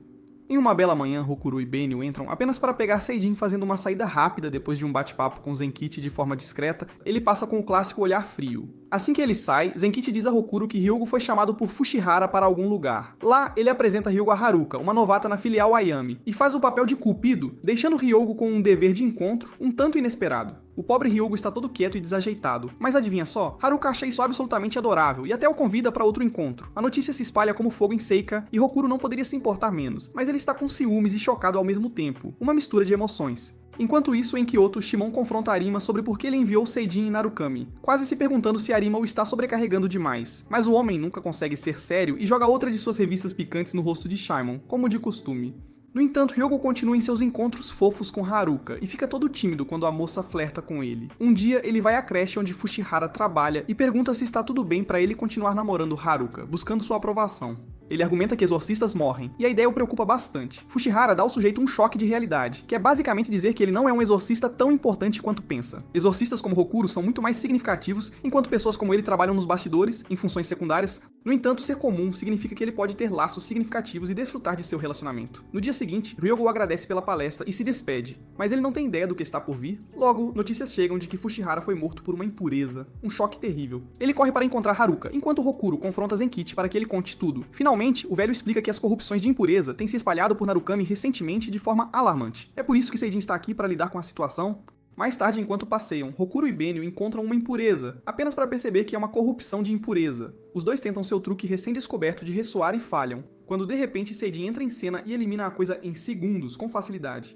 Em uma bela manhã, Rokuro e Benio entram apenas para pegar Seijin fazendo uma saída rápida depois de um bate-papo com Zenkichi de forma discreta. Ele passa com o clássico olhar frio. Assim que ele sai, Zenkichi diz a Rokuro que Ryogo foi chamado por Fushihara para algum lugar. Lá, ele apresenta Ryogo a Haruka, uma novata na filial Ayami, e faz o papel de cupido, deixando Ryogo com um dever de encontro um tanto inesperado. O pobre Ryogo está todo quieto e desajeitado, mas adivinha só? Haruka acha isso absolutamente adorável e até o convida para outro encontro. A notícia se espalha como fogo em Seika e Rokuro não poderia se importar menos, mas ele está com ciúmes e chocado ao mesmo tempo, uma mistura de emoções. Enquanto isso, em Kyoto, Shimon confronta Arima sobre por que ele enviou Seijin e Narukami, quase se perguntando se Arima o está sobrecarregando demais. Mas o homem nunca consegue ser sério e joga outra de suas revistas picantes no rosto de Shimon, como de costume. No entanto, Ryogo continua em seus encontros fofos com Haruka e fica todo tímido quando a moça flerta com ele. Um dia, ele vai à creche onde Fushihara trabalha e pergunta se está tudo bem para ele continuar namorando Haruka, buscando sua aprovação. Ele argumenta que exorcistas morrem, e a ideia o preocupa bastante. Fushihara dá ao sujeito um choque de realidade, que é basicamente dizer que ele não é um exorcista tão importante quanto pensa. Exorcistas como Rokuro são muito mais significativos, enquanto pessoas como ele trabalham nos bastidores, em funções secundárias. No entanto, ser comum significa que ele pode ter laços significativos e desfrutar de seu relacionamento. No dia seguinte, Ryogo agradece pela palestra e se despede, mas ele não tem ideia do que está por vir. Logo, notícias chegam de que Fushihara foi morto por uma impureza. Um choque terrível. Ele corre para encontrar Haruka, enquanto Rokuro confronta Zenkichi para que ele conte tudo. Finalmente, o velho explica que as corrupções de impureza têm se espalhado por Narukami recentemente de forma alarmante. É por isso que Seijin está aqui para lidar com a situação. Mais tarde, enquanto passeiam, Rokuro e Benio encontram uma impureza, apenas para perceber que é uma corrupção de impureza. Os dois tentam seu truque recém-descoberto de ressoar e falham, quando de repente Seijin entra em cena e elimina a coisa em segundos, com facilidade.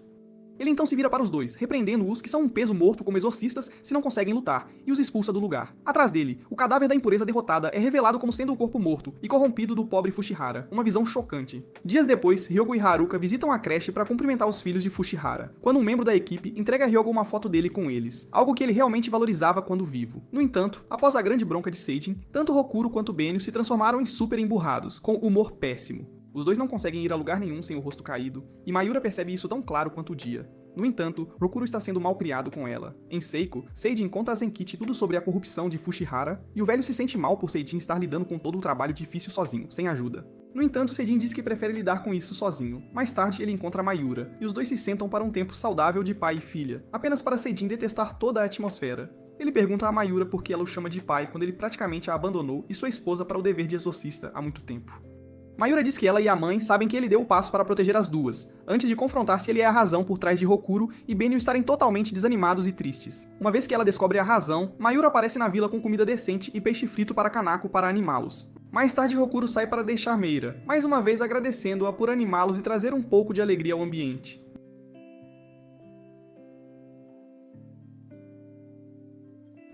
Ele então se vira para os dois, repreendendo-os que são um peso morto como exorcistas se não conseguem lutar, e os expulsa do lugar. Atrás dele, o cadáver da impureza derrotada é revelado como sendo o corpo morto e corrompido do pobre Fushihara, uma visão chocante. Dias depois, Ryogo e Haruka visitam a creche para cumprimentar os filhos de Fushihara, quando um membro da equipe entrega a Ryogo uma foto dele com eles, algo que ele realmente valorizava quando vivo. No entanto, após a grande bronca de Seijin, tanto Rokuro quanto Benio se transformaram em super emburrados, com humor péssimo. Os dois não conseguem ir a lugar nenhum sem o rosto caído, e Mayura percebe isso tão claro quanto o dia. No entanto, Rokuro está sendo mal criado com ela. Em Seiko, Seijin conta a Zenkichi tudo sobre a corrupção de Fushihara, e o velho se sente mal por Seijin estar lidando com todo o trabalho difícil sozinho, sem ajuda. No entanto, Seijin diz que prefere lidar com isso sozinho. Mais tarde, ele encontra Mayura, e os dois se sentam para um tempo saudável de pai e filha, apenas para Seijin detestar toda a atmosfera. Ele pergunta a Mayura por que ela o chama de pai quando ele praticamente a abandonou e sua esposa para o dever de exorcista há muito tempo. Mayura diz que ela e a mãe sabem que ele deu o passo para proteger as duas, antes de confrontar se ele é a razão por trás de Hokuro e Benio estarem totalmente desanimados e tristes. Uma vez que ela descobre a razão, Mayura aparece na vila com comida decente e peixe frito para Kanako para animá-los. Mais tarde, Hokuro sai para deixar Meira, mais uma vez agradecendo-a por animá-los e trazer um pouco de alegria ao ambiente.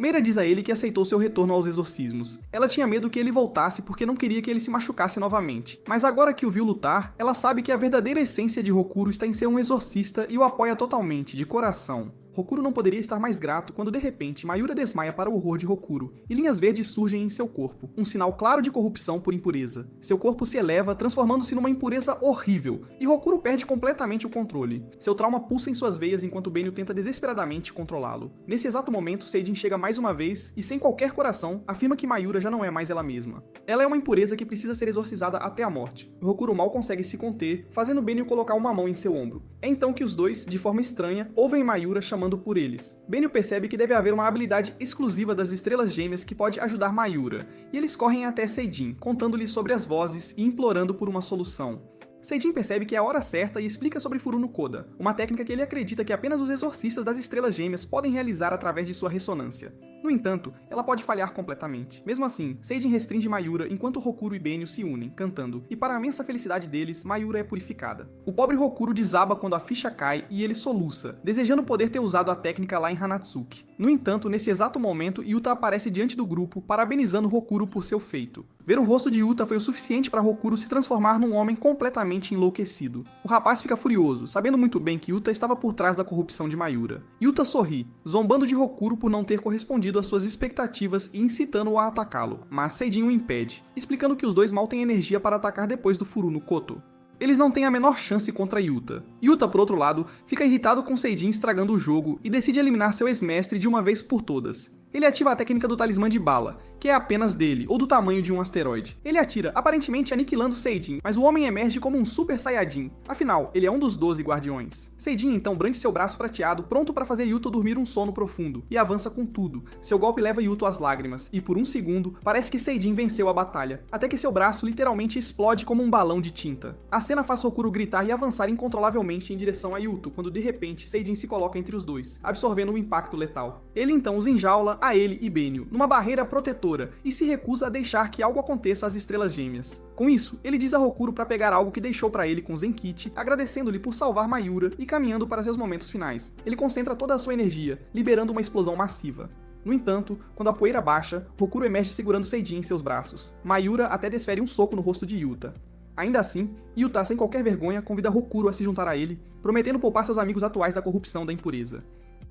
Meira diz a ele que aceitou seu retorno aos exorcismos. Ela tinha medo que ele voltasse porque não queria que ele se machucasse novamente. Mas agora que o viu lutar, ela sabe que a verdadeira essência de Hokuro está em ser um exorcista e o apoia totalmente, de coração. Hokuro não poderia estar mais grato quando de repente Mayura desmaia para o horror de Hokuro, e linhas verdes surgem em seu corpo, um sinal claro de corrupção por impureza. Seu corpo se eleva, transformando-se numa impureza horrível, e Hokuro perde completamente o controle. Seu trauma pulsa em suas veias enquanto Benio tenta desesperadamente controlá-lo. Nesse exato momento, Seijin chega mais uma vez e, sem qualquer coração, afirma que Mayura já não é mais ela mesma. Ela é uma impureza que precisa ser exorcizada até a morte. Hokuro mal consegue se conter, fazendo Benio colocar uma mão em seu ombro. É então que os dois, de forma estranha, ouvem Mayura chamando por eles. Benio percebe que deve haver uma habilidade exclusiva das Estrelas Gêmeas que pode ajudar Mayura, e eles correm até Seijin, contando-lhe sobre as vozes e implorando por uma solução. Seijin percebe que é a hora certa e explica sobre Furu no Koda, uma técnica que ele acredita que apenas os exorcistas das Estrelas Gêmeas podem realizar através de sua ressonância. No entanto, ela pode falhar completamente. Mesmo assim, Seijin restringe Mayura enquanto Hokuro e Benio se unem, cantando, e para a imensa felicidade deles, Mayura é purificada. O pobre Hokuro desaba quando a ficha cai e ele soluça, desejando poder ter usado a técnica lá em Hanatsuki. No entanto, nesse exato momento, Yuta aparece diante do grupo, parabenizando Hokuro por seu feito. Ver o rosto de Yuta foi o suficiente para Hokuro se transformar num homem completamente enlouquecido. O rapaz fica furioso, sabendo muito bem que Yuta estava por trás da corrupção de Mayura. Yuta sorri, zombando de Hokuro por não ter correspondido às suas expectativas e incitando-o a atacá-lo, mas Seijin o impede, explicando que os dois mal têm energia para atacar depois do Furu no Koto. Eles não têm a menor chance contra Yuta. Yuta, por outro lado, fica irritado com Seijin estragando o jogo e decide eliminar seu ex-mestre de uma vez por todas. Ele ativa a técnica do talismã de bala, que é apenas dele, ou do tamanho de um asteroide. Ele atira, aparentemente aniquilando Seijin, mas o homem emerge como um Super Saiyajin. Afinal, ele é um dos 12 guardiões. Seijin então brande seu braço prateado, pronto para fazer Yuta dormir um sono profundo, e avança com tudo. Seu golpe leva Yuta às lágrimas, e por um segundo, parece que Seijin venceu a batalha, até que seu braço literalmente explode como um balão de tinta. A cena faz Hokuro gritar e avançar incontrolavelmente em direção a Yuta, quando de repente Seijin se coloca entre os dois, absorvendo o impacto letal. Ele então os enjaula a ele e Benio, numa barreira protetora, e se recusa a deixar que algo aconteça às Estrelas Gêmeas. Com isso, ele diz a Hokuro para pegar algo que deixou para ele com Zenkichi, agradecendo-lhe por salvar Mayura e caminhando para seus momentos finais. Ele concentra toda a sua energia, liberando uma explosão massiva. No entanto, quando a poeira baixa, Hokuro emerge segurando Seijin em seus braços. Mayura até desfere um soco no rosto de Yuta. Ainda assim, Yuta, sem qualquer vergonha, convida Hokuro a se juntar a ele, prometendo poupar seus amigos atuais da corrupção da impureza.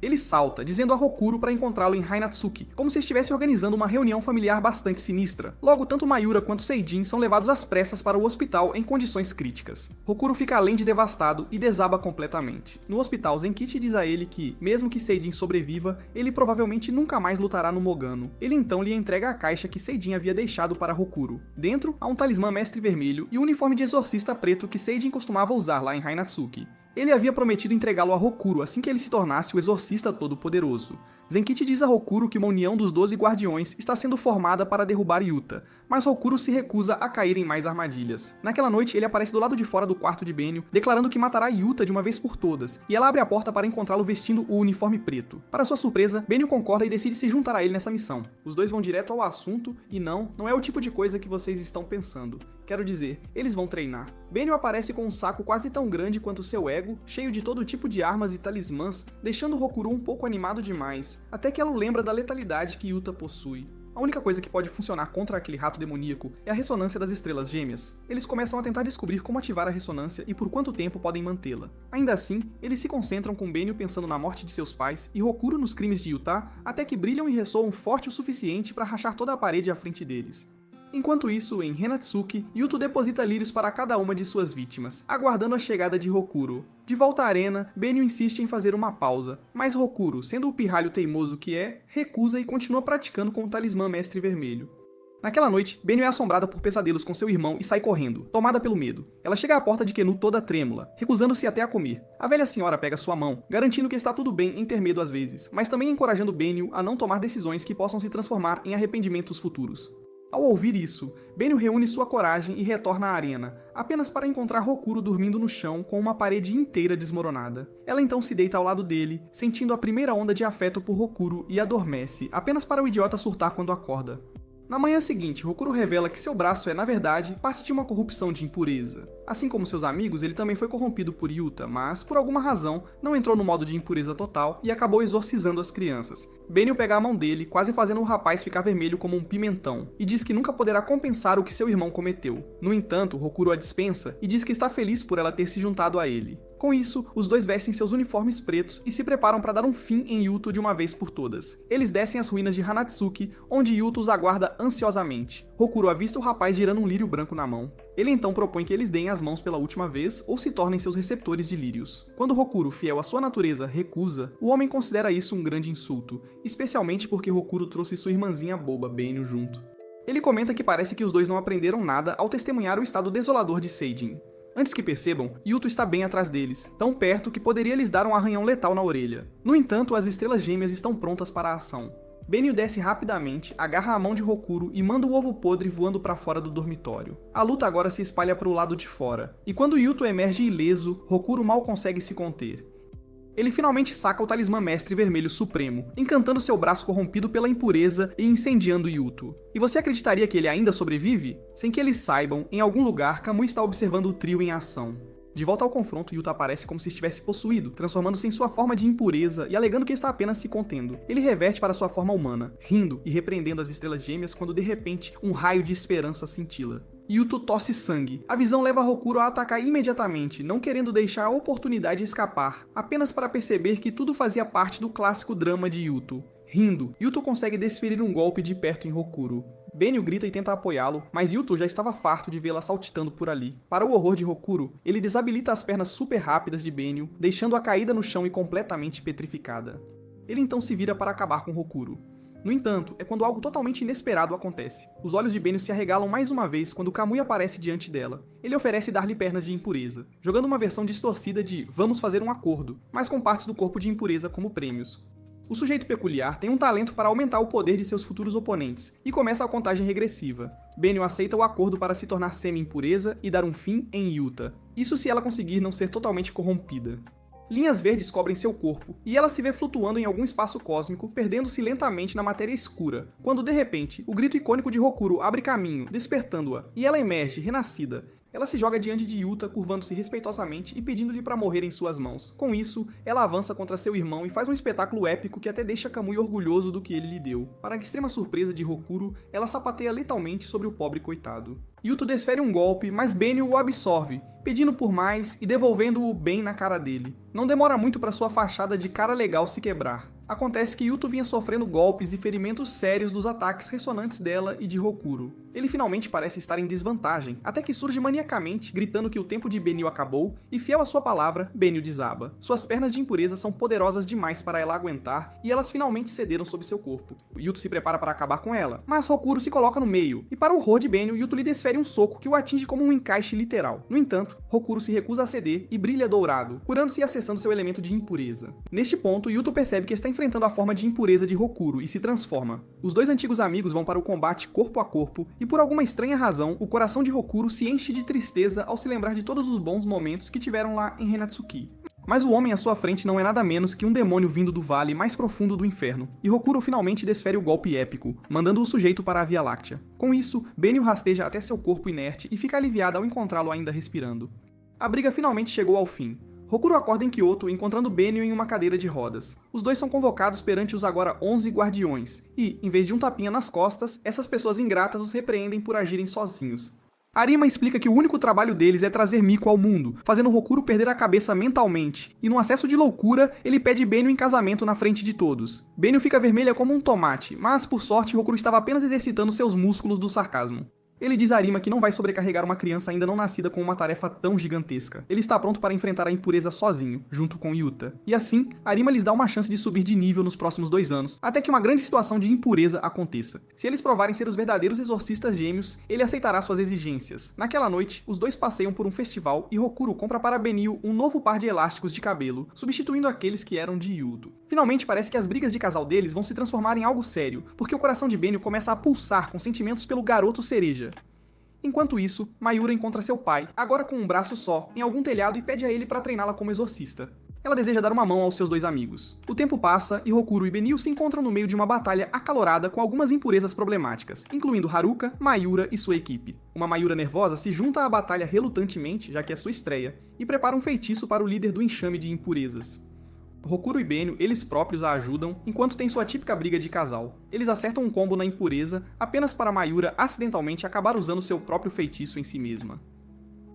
Ele salta, dizendo a Hokuro para encontrá-lo em Hainatsuki, como se estivesse organizando uma reunião familiar bastante sinistra. Logo, tanto Mayura quanto Seijin são levados às pressas para o hospital em condições críticas. Hokuro fica além de devastado e desaba completamente. No hospital, Zenkichi diz a ele que, mesmo que Seijin sobreviva, ele provavelmente nunca mais lutará no Mogano. Ele então lhe entrega a caixa que Seijin havia deixado para Hokuro. Dentro, há um talismã mestre vermelho e o uniforme de exorcista preto que Seijin costumava usar lá em Hainatsuki. Ele havia prometido entregá-lo a Hokuro assim que ele se tornasse o exorcista todo-poderoso. Zenkichi diz a Hokuro que uma união dos 12 guardiões está sendo formada para derrubar Yuta, mas Hokuro se recusa a cair em mais armadilhas. Naquela noite, ele aparece do lado de fora do quarto de Benio, declarando que matará Yuta de uma vez por todas, e ela abre a porta para encontrá-lo vestindo o uniforme preto. Para sua surpresa, Benio concorda e decide se juntar a ele nessa missão. Os dois vão direto ao assunto, e não é o tipo de coisa que vocês estão pensando. Quero dizer, eles vão treinar. Benio aparece com um saco quase tão grande quanto seu ego, cheio de todo tipo de armas e talismãs, deixando Hokuro um pouco animado demais, até que ela o lembra da letalidade que Yuta possui. A única coisa que pode funcionar contra aquele rato demoníaco é a ressonância das Estrelas Gêmeas. Eles começam a tentar descobrir como ativar a ressonância e por quanto tempo podem mantê-la. Ainda assim, eles se concentram com Benio pensando na morte de seus pais e Hokuro nos crimes de Yuta, até que brilham e ressoam forte o suficiente para rachar toda a parede à frente deles. Enquanto isso, em Hanatsuki, Yuto deposita lírios para cada uma de suas vítimas, aguardando a chegada de Hokuro. De volta à arena, Benio insiste em fazer uma pausa, mas Hokuro, sendo o pirralho teimoso que é, recusa e continua praticando com o talismã mestre vermelho. Naquela noite, Benio é assombrada por pesadelos com seu irmão e sai correndo, tomada pelo medo. Ela chega à porta de Kenu toda trêmula, recusando-se até a comer. A velha senhora pega sua mão, garantindo que está tudo bem em ter medo às vezes, mas também encorajando Benio a não tomar decisões que possam se transformar em arrependimentos futuros. Ao ouvir isso, Benio reúne sua coragem e retorna à arena, apenas para encontrar Hokuro dormindo no chão com uma parede inteira desmoronada. Ela então se deita ao lado dele, sentindo a primeira onda de afeto por Hokuro e adormece, apenas para o idiota surtar quando acorda. Na manhã seguinte, Hokuro revela que seu braço é, na verdade, parte de uma corrupção de impureza. Assim como seus amigos, ele também foi corrompido por Yuta, mas, por alguma razão, não entrou no modo de impureza total e acabou exorcizando as crianças. Benio pega a mão dele, quase fazendo o rapaz ficar vermelho como um pimentão, e diz que nunca poderá compensar o que seu irmão cometeu. No entanto, Hokuro a dispensa e diz que está feliz por ela ter se juntado a ele. Com isso, os dois vestem seus uniformes pretos e se preparam para dar um fim em Yuto de uma vez por todas. Eles descem as ruínas de Hanatsuki, onde Yuto os aguarda ansiosamente. Hokuro avista o rapaz girando um lírio branco na mão. Ele então propõe que eles deem as mãos pela última vez ou se tornem seus receptores de lírios. Quando Hokuro, fiel à sua natureza, recusa, o homem considera isso um grande insulto, especialmente porque Hokuro trouxe sua irmãzinha boba, Benio, junto. Ele comenta que parece que os dois não aprenderam nada ao testemunhar o estado desolador de Seijin. Antes que percebam, Yuto está bem atrás deles, tão perto que poderia lhes dar um arranhão letal na orelha. No entanto, as estrelas gêmeas estão prontas para a ação. Benio desce rapidamente, agarra a mão de Hokuro e manda o ovo podre voando para fora do dormitório. A luta agora se espalha para o lado de fora, e quando Yuto emerge ileso, Hokuro mal consegue se conter. Ele finalmente saca o talismã mestre vermelho supremo, encantando seu braço corrompido pela impureza e incendiando Yuto. E você acreditaria que ele ainda sobrevive? Sem que eles saibam, em algum lugar, Kamui está observando o trio em ação. De volta ao confronto, Yuto aparece como se estivesse possuído, transformando-se em sua forma de impureza e alegando que está apenas se contendo. Ele reverte para sua forma humana, rindo e repreendendo as estrelas gêmeas quando de repente um raio de esperança cintila. Yuto tosse sangue. A visão leva Hokuro a atacar imediatamente, não querendo deixar a oportunidade escapar, apenas para perceber que tudo fazia parte do clássico drama de Yuto. Rindo, Yuto consegue desferir um golpe de perto em Hokuro. Benio grita e tenta apoiá-lo, mas Yuto já estava farto de vê-la saltitando por ali. Para o horror de Hokuro, ele desabilita as pernas super rápidas de Benio, deixando-a caída no chão e completamente petrificada. Ele então se vira para acabar com Hokuro. No entanto, é quando algo totalmente inesperado acontece. Os olhos de Benio se arregalam mais uma vez quando Kamui aparece diante dela. Ele oferece dar-lhe pernas de impureza, jogando uma versão distorcida de "vamos fazer um acordo", mas com partes do corpo de impureza como prêmios. O sujeito peculiar tem um talento para aumentar o poder de seus futuros oponentes, e começa a contagem regressiva. Benio aceita o acordo para se tornar semi-impureza e dar um fim em Yuta. Isso se ela conseguir não ser totalmente corrompida. Linhas verdes cobrem seu corpo, e ela se vê flutuando em algum espaço cósmico, perdendo-se lentamente na matéria escura, quando de repente, o grito icônico de Hokuro abre caminho, despertando-a, e ela emerge, renascida. Ela se joga diante de Yuta, curvando-se respeitosamente e pedindo-lhe para morrer em suas mãos. Com isso, ela avança contra seu irmão e faz um espetáculo épico que até deixa Kamui orgulhoso do que ele lhe deu. Para a extrema surpresa de Hokuro, ela sapateia letalmente sobre o pobre coitado. Yuto desfere um golpe, mas Benio o absorve, pedindo por mais e devolvendo-o bem na cara dele. Não demora muito para sua fachada de cara legal se quebrar. Acontece que Yuto vinha sofrendo golpes e ferimentos sérios dos ataques ressonantes dela e de Hokuro. Ele finalmente parece estar em desvantagem, até que surge maniacamente, gritando que o tempo de Benio acabou, e fiel à sua palavra, Benio desaba. Suas pernas de impureza são poderosas demais para ela aguentar, e elas finalmente cederam sob seu corpo. Yuto se prepara para acabar com ela, mas Hokuro se coloca no meio, e para o horror de Benio, Yuto lhe desfere um soco que o atinge como um encaixe literal. No entanto, Hokuro se recusa a ceder e brilha dourado, curando-se e acessando seu elemento de impureza. Neste ponto, Yuto percebe que está enfrentando a forma de impureza de Hokuro e se transforma. Os dois antigos amigos vão para o combate corpo a corpo, e por alguma estranha razão, o coração de Hokuro se enche de tristeza ao se lembrar de todos os bons momentos que tiveram lá em Renatsuki. Mas o homem à sua frente não é nada menos que um demônio vindo do vale mais profundo do inferno, e Hokuro finalmente desfere o golpe épico, mandando o sujeito para a Via Láctea. Com isso, Benio rasteja até seu corpo inerte e fica aliviada ao encontrá-lo ainda respirando. A briga finalmente chegou ao fim. Hokuro acorda em Kyoto, encontrando Benio em uma cadeira de rodas. Os dois são convocados perante os agora 11 guardiões, e, em vez de um tapinha nas costas, essas pessoas ingratas os repreendem por agirem sozinhos. Arima explica que o único trabalho deles é trazer Miko ao mundo, fazendo Hokuro perder a cabeça mentalmente, e num acesso de loucura, ele pede Benio em casamento na frente de todos. Benio fica vermelha como um tomate, mas, por sorte, Hokuro estava apenas exercitando seus músculos do sarcasmo. Ele diz a Arima que não vai sobrecarregar uma criança ainda não nascida com uma tarefa tão gigantesca. Ele está pronto para enfrentar a impureza sozinho, junto com Yuta. E assim, Arima lhes dá uma chance de subir de nível nos próximos 2 anos, até que uma grande situação de impureza aconteça. Se eles provarem ser os verdadeiros exorcistas gêmeos, ele aceitará suas exigências. Naquela noite, os dois passeiam por um festival e Hokuro compra para Benio um novo par de elásticos de cabelo, substituindo aqueles que eram de Yuto. Finalmente, parece que as brigas de casal deles vão se transformar em algo sério, porque o coração de Benio começa a pulsar com sentimentos pelo garoto cereja. Enquanto isso, Mayura encontra seu pai, agora com um braço só, em algum telhado e pede a ele para treiná-la como exorcista. Ela deseja dar uma mão aos seus 2 amigos. O tempo passa e Hokuro e Benio se encontram no meio de uma batalha acalorada com algumas impurezas problemáticas, incluindo Haruka, Mayura e sua equipe. Uma Mayura nervosa se junta à batalha relutantemente, já que é sua estreia, e prepara um feitiço para o líder do enxame de impurezas. Hokuro e Benio, eles próprios a ajudam, enquanto tem sua típica briga de casal. Eles acertam um combo na impureza, apenas para Mayura acidentalmente acabar usando seu próprio feitiço em si mesma.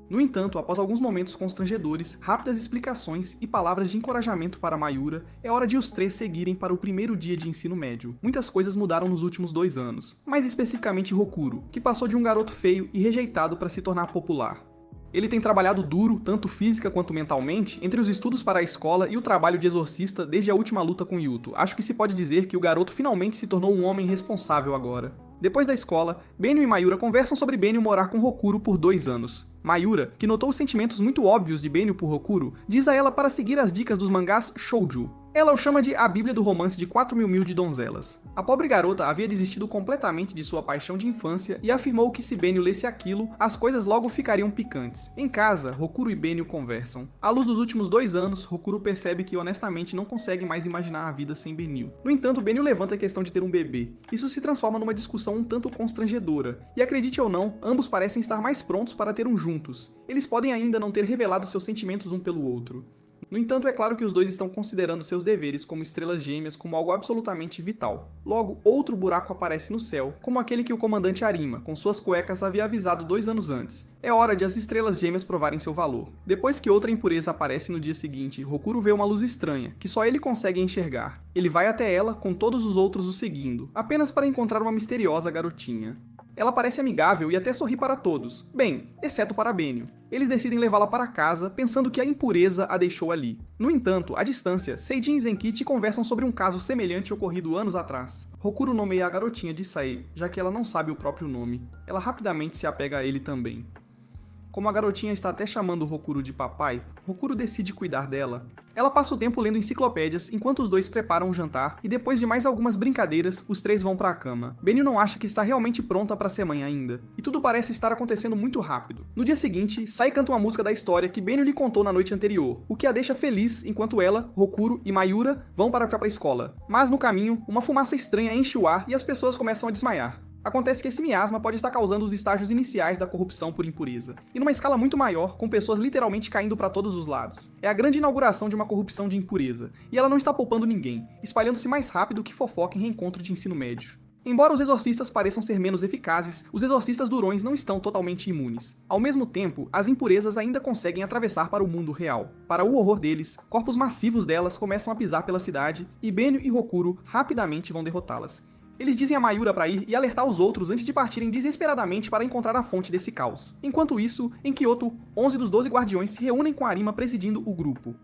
No entanto, após alguns momentos constrangedores, rápidas explicações e palavras de encorajamento para Mayura, é hora de os 3 seguirem para o primeiro dia de ensino médio. Muitas coisas mudaram nos últimos 2 anos, mais especificamente Hokuro, que passou de um garoto feio e rejeitado para se tornar popular. Ele tem trabalhado duro, tanto física quanto mentalmente, entre os estudos para a escola e o trabalho de exorcista desde a última luta com Yuto. Acho que se pode dizer que o garoto finalmente se tornou um homem responsável agora. Depois da escola, Benio e Mayura conversam sobre Benio morar com Hokuro por 2 anos. Mayura, que notou os sentimentos muito óbvios de Benio por Hokuro, diz a ela para seguir as dicas dos mangás shoujo. Ela o chama de a Bíblia do romance de 4.000 de donzelas. A pobre garota havia desistido completamente de sua paixão de infância e afirmou que se Benio lesse aquilo, as coisas logo ficariam picantes. Em casa, Hokuro e Benio conversam. À luz dos últimos 2 anos, Hokuro percebe que honestamente não consegue mais imaginar a vida sem Benio. No entanto, Benio levanta a questão de ter um bebê. Isso se transforma numa discussão um tanto constrangedora. E acredite ou não, ambos parecem estar mais prontos para ter um juntos. Eles podem ainda não ter revelado seus sentimentos um pelo outro. No entanto, é claro que os dois estão considerando seus deveres como estrelas gêmeas como algo absolutamente vital. Logo, outro buraco aparece no céu, como aquele que o comandante Arima, com suas cuecas, havia avisado 2 anos antes. É hora de as estrelas gêmeas provarem seu valor. Depois que outra impureza aparece no dia seguinte, Hokuro vê uma luz estranha, que só ele consegue enxergar. Ele vai até ela, com todos os outros o seguindo, apenas para encontrar uma misteriosa garotinha. Ela parece amigável e até sorri para todos, bem, exceto para Benio. Eles decidem levá-la para casa, pensando que a impureza a deixou ali. No entanto, à distância, Seijin e Zenkichi conversam sobre um caso semelhante ocorrido anos atrás. Hokuro nomeia a garotinha de Sae, já que ela não sabe o próprio nome. Ela rapidamente se apega a ele também. Como a garotinha está até chamando Hokuro de papai, Hokuro decide cuidar dela. Ela passa o tempo lendo enciclopédias enquanto os dois preparam o jantar e depois de mais algumas brincadeiras, os 3 vão para a cama. Benio não acha que está realmente pronta para ser mãe ainda, e tudo parece estar acontecendo muito rápido. No dia seguinte, Sai canta uma música da história que Benio lhe contou na noite anterior, o que a deixa feliz enquanto ela, Hokuro e Mayura vão para a escola. Mas no caminho, uma fumaça estranha enche o ar e as pessoas começam a desmaiar. Acontece que esse miasma pode estar causando os estágios iniciais da corrupção por impureza, e numa escala muito maior, com pessoas literalmente caindo para todos os lados. É a grande inauguração de uma corrupção de impureza, e ela não está poupando ninguém, espalhando-se mais rápido que fofoca em reencontro de ensino médio. Embora os exorcistas pareçam ser menos eficazes, os exorcistas durões não estão totalmente imunes. Ao mesmo tempo, as impurezas ainda conseguem atravessar para o mundo real. Para o horror deles, corpos massivos delas começam a pisar pela cidade, e Benio e Hokuro rapidamente vão derrotá-las. Eles dizem a Mayura para ir e alertar os outros antes de partirem desesperadamente para encontrar a fonte desse caos. Enquanto isso, em Kyoto, 11 dos 12 guardiões se reúnem com Arima presidindo o grupo.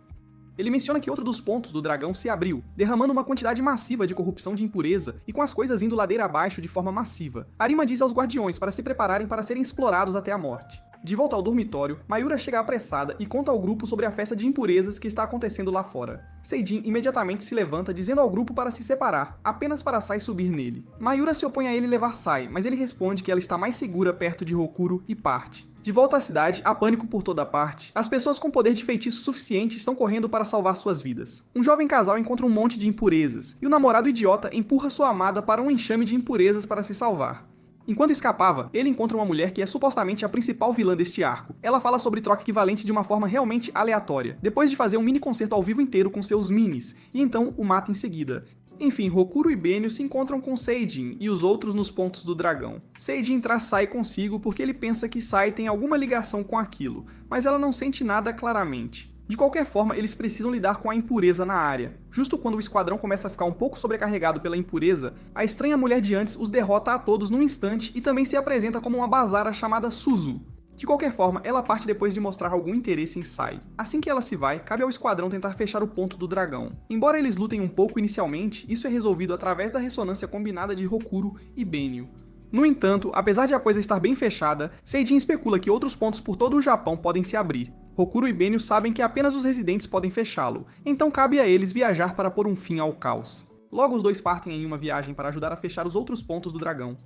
Ele menciona que outro dos pontos do dragão se abriu, derramando uma quantidade massiva de corrupção de impureza e com as coisas indo ladeira abaixo de forma massiva. Arima diz aos guardiões para se prepararem para serem explorados até a morte. De volta ao dormitório, Mayura chega apressada e conta ao grupo sobre a festa de impurezas que está acontecendo lá fora. Seijin imediatamente se levanta dizendo ao grupo para se separar, apenas para Sai subir nele. Mayura se opõe a ele levar Sai, mas ele responde que ela está mais segura perto de Hokuro e parte. De volta à cidade, há pânico por toda parte. As pessoas com poder de feitiço suficiente estão correndo para salvar suas vidas. Um jovem casal encontra um monte de impurezas, e o namorado idiota empurra sua amada para um enxame de impurezas para se salvar. Enquanto escapava, ele encontra uma mulher que é supostamente a principal vilã deste arco. Ela fala sobre troca equivalente de uma forma realmente aleatória, depois de fazer um mini concerto ao vivo inteiro com seus minis, e então o mata em seguida. Enfim, Hokuro e Benio se encontram com Seijin e os outros nos pontos do dragão. Seijin traz Sai consigo porque ele pensa que Sai tem alguma ligação com aquilo, mas ela não sente nada claramente. De qualquer forma, eles precisam lidar com a impureza na área. Justo quando o esquadrão começa a ficar um pouco sobrecarregado pela impureza, a estranha mulher de antes os derrota a todos num instante e também se apresenta como uma Bazara chamada Suzu. De qualquer forma, ela parte depois de mostrar algum interesse em Sai. Assim que ela se vai, cabe ao esquadrão tentar fechar o ponto do dragão. Embora eles lutem um pouco inicialmente, isso é resolvido através da ressonância combinada de Hokuro e Benio. No entanto, apesar de a coisa estar bem fechada, Seijin especula que outros pontos por todo o Japão podem se abrir. Hokuro e Benio sabem que apenas os residentes podem fechá-lo, então cabe a eles viajar para pôr um fim ao caos. Logo os dois partem em uma viagem para ajudar a fechar os outros pontos do dragão.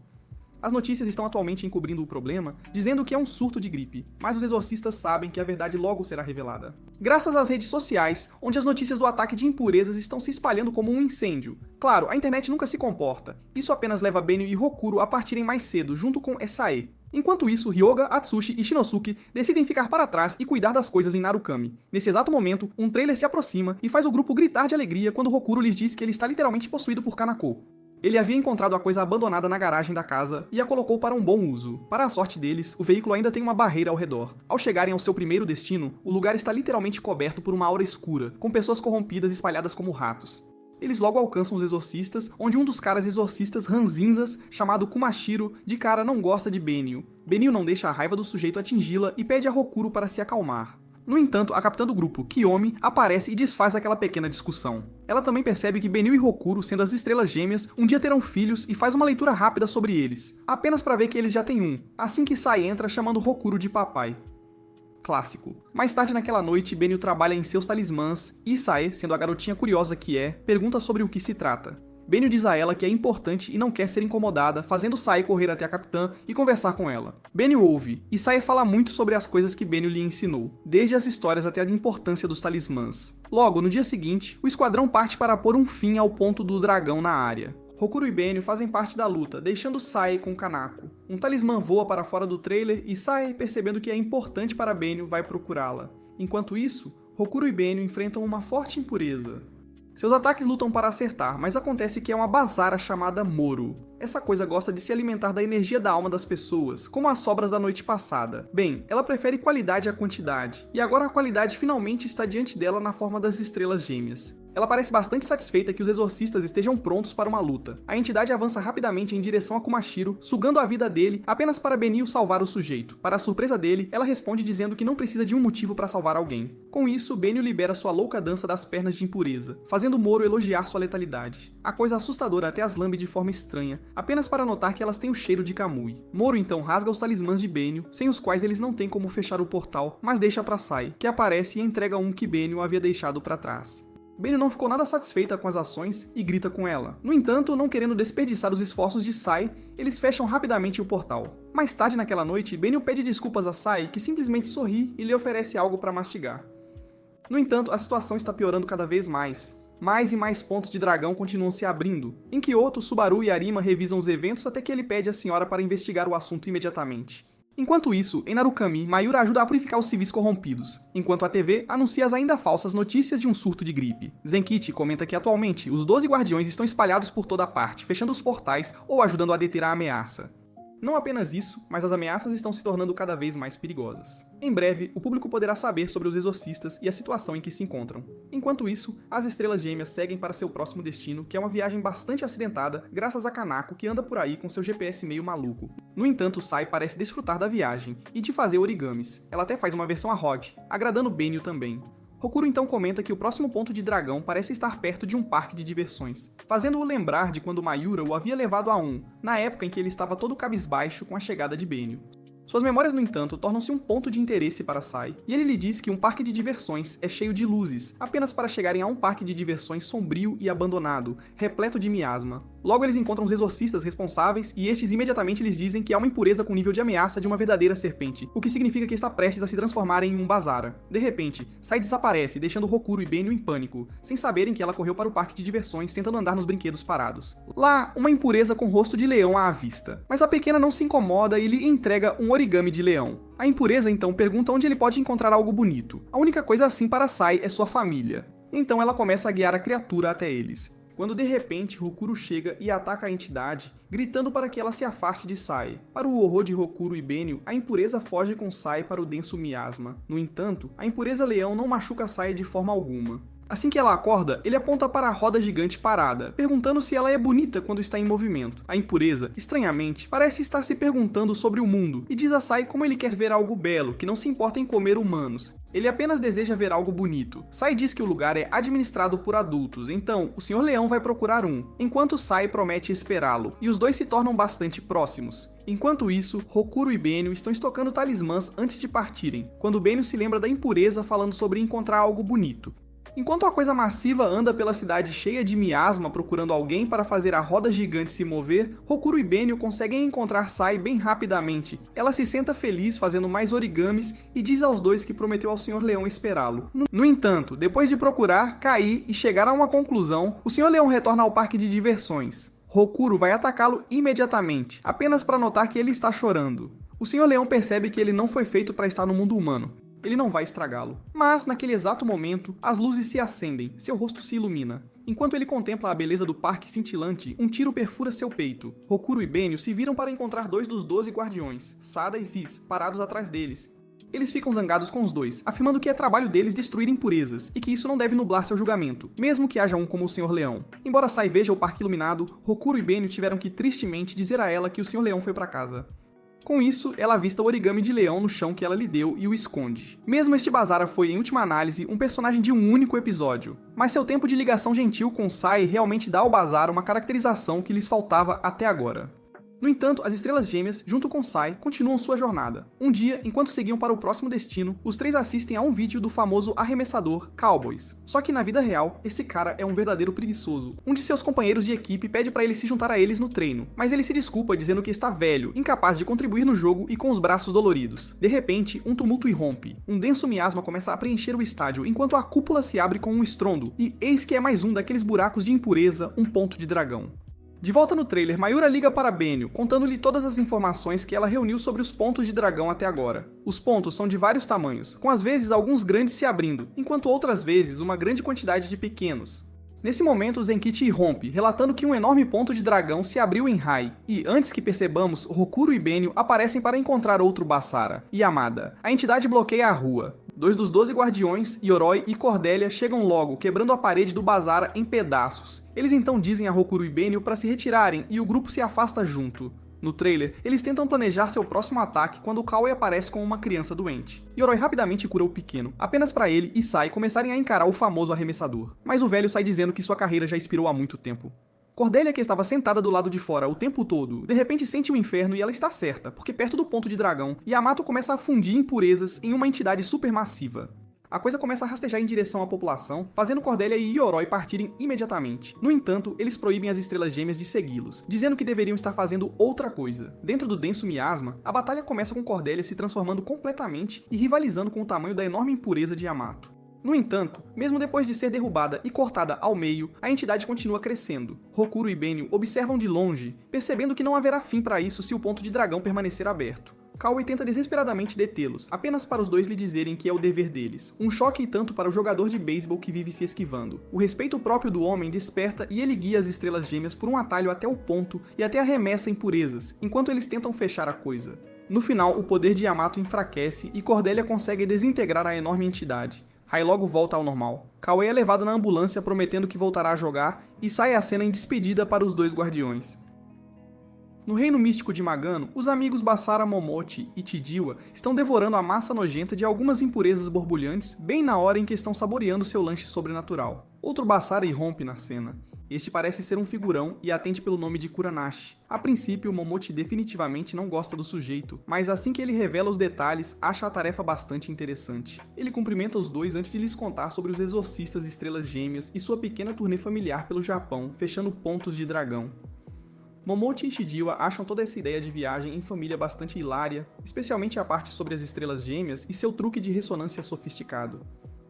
As notícias estão atualmente encobrindo o problema, dizendo que é um surto de gripe, mas os exorcistas sabem que a verdade logo será revelada. Graças às redes sociais, onde as notícias do ataque de impurezas estão se espalhando como um incêndio. Claro, a internet nunca se comporta, isso apenas leva Benio e Hokuro a partirem mais cedo, junto com Esae. Enquanto isso, Ryoga, Atsushi e Shinosuke decidem ficar para trás e cuidar das coisas em Narukami. Nesse exato momento, um trailer se aproxima e faz o grupo gritar de alegria quando Hokuro lhes diz que ele está literalmente possuído por Kanako. Ele havia encontrado a coisa abandonada na garagem da casa e a colocou para um bom uso. Para a sorte deles, o veículo ainda tem uma barreira ao redor. Ao chegarem ao seu primeiro destino, o lugar está literalmente coberto por uma aura escura, com pessoas corrompidas espalhadas como ratos. Eles logo alcançam os exorcistas, onde um dos caras exorcistas ranzinzas, chamado Kumashiro, de cara não gosta de Benio. Benio não deixa a raiva do sujeito atingi-la e pede a Hokuro para se acalmar. No entanto, a capitã do grupo, Kiyomi, aparece e desfaz aquela pequena discussão. Ela também percebe que Benio e Hokuro, sendo as estrelas gêmeas, um dia terão filhos e faz uma leitura rápida sobre eles, apenas para ver que eles já têm um, assim que Sai entra chamando Hokuro de papai. Clássico. Mais tarde naquela noite, Benio trabalha em seus talismãs e Sae, sendo a garotinha curiosa que é, pergunta sobre o que se trata. Benio diz a ela que é importante e não quer ser incomodada, fazendo Sae correr até a capitã e conversar com ela. Benio ouve, e Sae fala muito sobre as coisas que Benio lhe ensinou, desde as histórias até a importância dos talismãs. Logo, no dia seguinte, o esquadrão parte para pôr um fim ao ponto do dragão na área. Hokuro e Benio fazem parte da luta, deixando Sae com Kanako. Um talismã voa para fora do trailer e Sae, percebendo que é importante para Benio, vai procurá-la. Enquanto isso, Hokuro e Benio enfrentam uma forte impureza. Seus ataques lutam para acertar, mas acontece que é uma Bazara chamada Moro. Essa coisa gosta de se alimentar da energia da alma das pessoas, como as sobras da noite passada. Bem, ela prefere qualidade à quantidade, e agora a qualidade finalmente está diante dela na forma das estrelas gêmeas. Ela parece bastante satisfeita que os exorcistas estejam prontos para uma luta. A entidade avança rapidamente em direção a Kumashiro, sugando a vida dele apenas para Benio salvar o sujeito. Para a surpresa dele, ela responde dizendo que não precisa de um motivo para salvar alguém. Com isso, Benio libera sua louca dança das pernas de impureza, fazendo Moro elogiar sua letalidade. A coisa assustadora até as lambe de forma estranha, apenas para notar que elas têm o cheiro de Kamui. Moro então rasga os talismãs de Benio, sem os quais eles não têm como fechar o portal, mas deixa para Sai, que aparece e entrega um que Benio havia deixado para trás. Benio não ficou nada satisfeita com as ações e grita com ela. No entanto, não querendo desperdiçar os esforços de Sai, eles fecham rapidamente o portal. Mais tarde naquela noite, Benio pede desculpas a Sai, que simplesmente sorri e lhe oferece algo para mastigar. No entanto, a situação está piorando cada vez mais. Mais e mais pontos de dragão continuam se abrindo. Em Kyoto, Subaru e Arima revisam os eventos até que ele pede à senhora para investigar o assunto imediatamente. Enquanto isso, em Narukami, Mayura ajuda a purificar os civis corrompidos, enquanto a TV anuncia as ainda falsas notícias de um surto de gripe. Zenkichi comenta que atualmente os 12 guardiões estão espalhados por toda parte, fechando os portais ou ajudando a deter a ameaça. Não apenas isso, mas as ameaças estão se tornando cada vez mais perigosas. Em breve, o público poderá saber sobre os exorcistas e a situação em que se encontram. Enquanto isso, as estrelas gêmeas seguem para seu próximo destino, que é uma viagem bastante acidentada, graças a Kanako, que anda por aí com seu GPS meio maluco. No entanto, Sai parece desfrutar da viagem e de fazer origamis. Ela até faz uma versão a Rod, agradando Benio também. Hokuro então comenta que o próximo ponto de dragão parece estar perto de um parque de diversões, fazendo-o lembrar de quando Mayura o havia levado a um, na época em que ele estava todo cabisbaixo com a chegada de Benio. Suas memórias, no entanto, tornam-se um ponto de interesse para Sai, e ele lhe diz que um parque de diversões é cheio de luzes, apenas para chegarem a um parque de diversões sombrio e abandonado, repleto de miasma. Logo eles encontram os exorcistas responsáveis, e estes imediatamente lhes dizem que há uma impureza com nível de ameaça de uma verdadeira serpente, o que significa que está prestes a se transformar em um Bazara. De repente, Sai desaparece, deixando Hokuro e Benio em pânico, sem saberem que ela correu para o parque de diversões tentando andar nos brinquedos parados. Lá, uma impureza com rosto de leão à vista. Mas a pequena não se incomoda e lhe entrega um origami de leão. A impureza então pergunta onde ele pode encontrar algo bonito. A única coisa assim para Sai é sua família. Então ela começa a guiar a criatura até eles. quando de repente Hokuro chega e ataca a entidade, gritando para que ela se afaste de Sai. Para o horror de Hokuro e Benio, a impureza foge com Sai para o denso miasma. No entanto, a impureza leão não machuca Sai de forma alguma. Assim que ela acorda, ele aponta para a roda gigante parada, perguntando se ela é bonita quando está em movimento. A impureza, estranhamente, parece estar se perguntando sobre o mundo, e diz a Sai como ele quer ver algo belo, que não se importa em comer humanos. Ele apenas deseja ver algo bonito. Sai diz que o lugar é administrado por adultos, então o Sr. Leão vai procurar um, enquanto Sai promete esperá-lo, e os dois se tornam bastante próximos. Enquanto isso, Hokuro e Benio estão estocando talismãs antes de partirem, quando Benio se lembra da impureza falando sobre encontrar algo bonito. Enquanto a coisa massiva anda pela cidade cheia de miasma procurando alguém para fazer a roda gigante se mover, Hokuro e Benio conseguem encontrar Sai bem rapidamente. Ela se senta feliz fazendo mais origamis e diz aos dois que prometeu ao Sr. Leão esperá-lo. No entanto, depois de procurar, cair e chegar a uma conclusão, o Sr. Leão retorna ao parque de diversões. Hokuro vai atacá-lo imediatamente, apenas para notar que ele está chorando. O Sr. Leão percebe que ele não foi feito para estar no mundo humano. Ele não vai estragá-lo. Mas, naquele exato momento, as luzes se acendem, seu rosto se ilumina. Enquanto ele contempla a beleza do parque cintilante, um tiro perfura seu peito. Hokuro e Benio se viram para encontrar dois dos 12 guardiões, Sada e Ziz, parados atrás deles. Eles ficam zangados com os dois, afirmando que é trabalho deles destruir impurezas, e que isso não deve nublar seu julgamento, mesmo que haja um como o Sr. Leão. Embora Sai veja o parque iluminado, Hokuro e Benio tiveram que tristemente dizer a ela que o Sr. Leão foi para casa. Com isso, ela avista o origami de leão no chão que ela lhe deu e o esconde. Mesmo este Basara foi, em última análise, um personagem de um único episódio, mas seu tempo de ligação gentil com Sai realmente dá ao Basara uma caracterização que lhes faltava até agora. No entanto, as Estrelas Gêmeas, junto com Sai, continuam sua jornada. Um dia, enquanto seguiam para o próximo destino, os três assistem a um vídeo do famoso arremessador Cowboys. Só que na vida real, esse cara é um verdadeiro preguiçoso. Um de seus companheiros de equipe pede para ele se juntar a eles no treino, mas ele se desculpa dizendo que está velho, incapaz de contribuir no jogo e com os braços doloridos. De repente, um tumulto irrompe. Um denso miasma começa a preencher o estádio, enquanto a cúpula se abre com um estrondo, e eis que é mais um daqueles buracos de impureza, um ponto de dragão. De volta no trailer, Mayura liga para Benio, contando-lhe todas as informações que ela reuniu sobre os pontos de dragão até agora. Os pontos são de vários tamanhos, com às vezes alguns grandes se abrindo, enquanto outras vezes uma grande quantidade de pequenos. Nesse momento, Zenkichi irrompe, relatando que um enorme ponto de dragão se abriu em Rai, e antes que percebamos, Hokuro e Benio aparecem para encontrar outro Basara, Yamada. A entidade bloqueia a rua. Dois dos 12 guardiões, Yoroi e Cordélia, chegam logo, quebrando a parede do Basara em pedaços. Eles então dizem a Hokuro e Benio para se retirarem e o grupo se afasta junto. No trailer, eles tentam planejar seu próximo ataque quando Kawaii aparece com uma criança doente. Yoroi rapidamente cura o pequeno, apenas para ele e Sai começarem a encarar o famoso arremessador. Mas o velho sai dizendo que sua carreira já expirou há muito tempo. Cordélia, que estava sentada do lado de fora o tempo todo, de repente sente o inferno e ela está certa, porque perto do ponto de dragão, Yamato começa a fundir impurezas em uma entidade supermassiva. A coisa começa a rastejar em direção à população, fazendo Cordélia e Yoroi partirem imediatamente. No entanto, eles proíbem as Estrelas Gêmeas de segui-los, dizendo que deveriam estar fazendo outra coisa. Dentro do denso miasma, a batalha começa com Cordélia se transformando completamente e rivalizando com o tamanho da enorme impureza de Yamato. No entanto, mesmo depois de ser derrubada e cortada ao meio, a entidade continua crescendo. Hokuro e Benio observam de longe, percebendo que não haverá fim para isso se o ponto de dragão permanecer aberto. Kawaii tenta desesperadamente detê-los, apenas para os dois lhe dizerem que é o dever deles. Um choque e tanto para o jogador de beisebol que vive se esquivando. O respeito próprio do homem desperta e ele guia as Estrelas Gêmeas por um atalho até o ponto e até arremessa impurezas, enquanto eles tentam fechar a coisa. No final, o poder de Yamato enfraquece e Cordélia consegue desintegrar a enorme entidade. Rai logo volta ao normal. Kawaii é levado na ambulância prometendo que voltará a jogar e sai a cena em despedida para os dois guardiões. No reino místico de Magano, os amigos Basara Momochi e Chijiwa estão devorando a massa nojenta de algumas impurezas borbulhantes bem na hora em que estão saboreando seu lanche sobrenatural. Outro Basara irrompe na cena. Este parece ser um figurão e atende pelo nome de Kuranashi. A princípio, Momochi definitivamente não gosta do sujeito, mas assim que ele revela os detalhes, acha a tarefa bastante interessante. Ele cumprimenta os dois antes de lhes contar sobre os exorcistas Estrelas Gêmeas e sua pequena turnê familiar pelo Japão, fechando pontos de dragão. Momochi e Chijiwa acham toda essa ideia de viagem em família bastante hilária, especialmente a parte sobre as Estrelas Gêmeas e seu truque de ressonância sofisticado.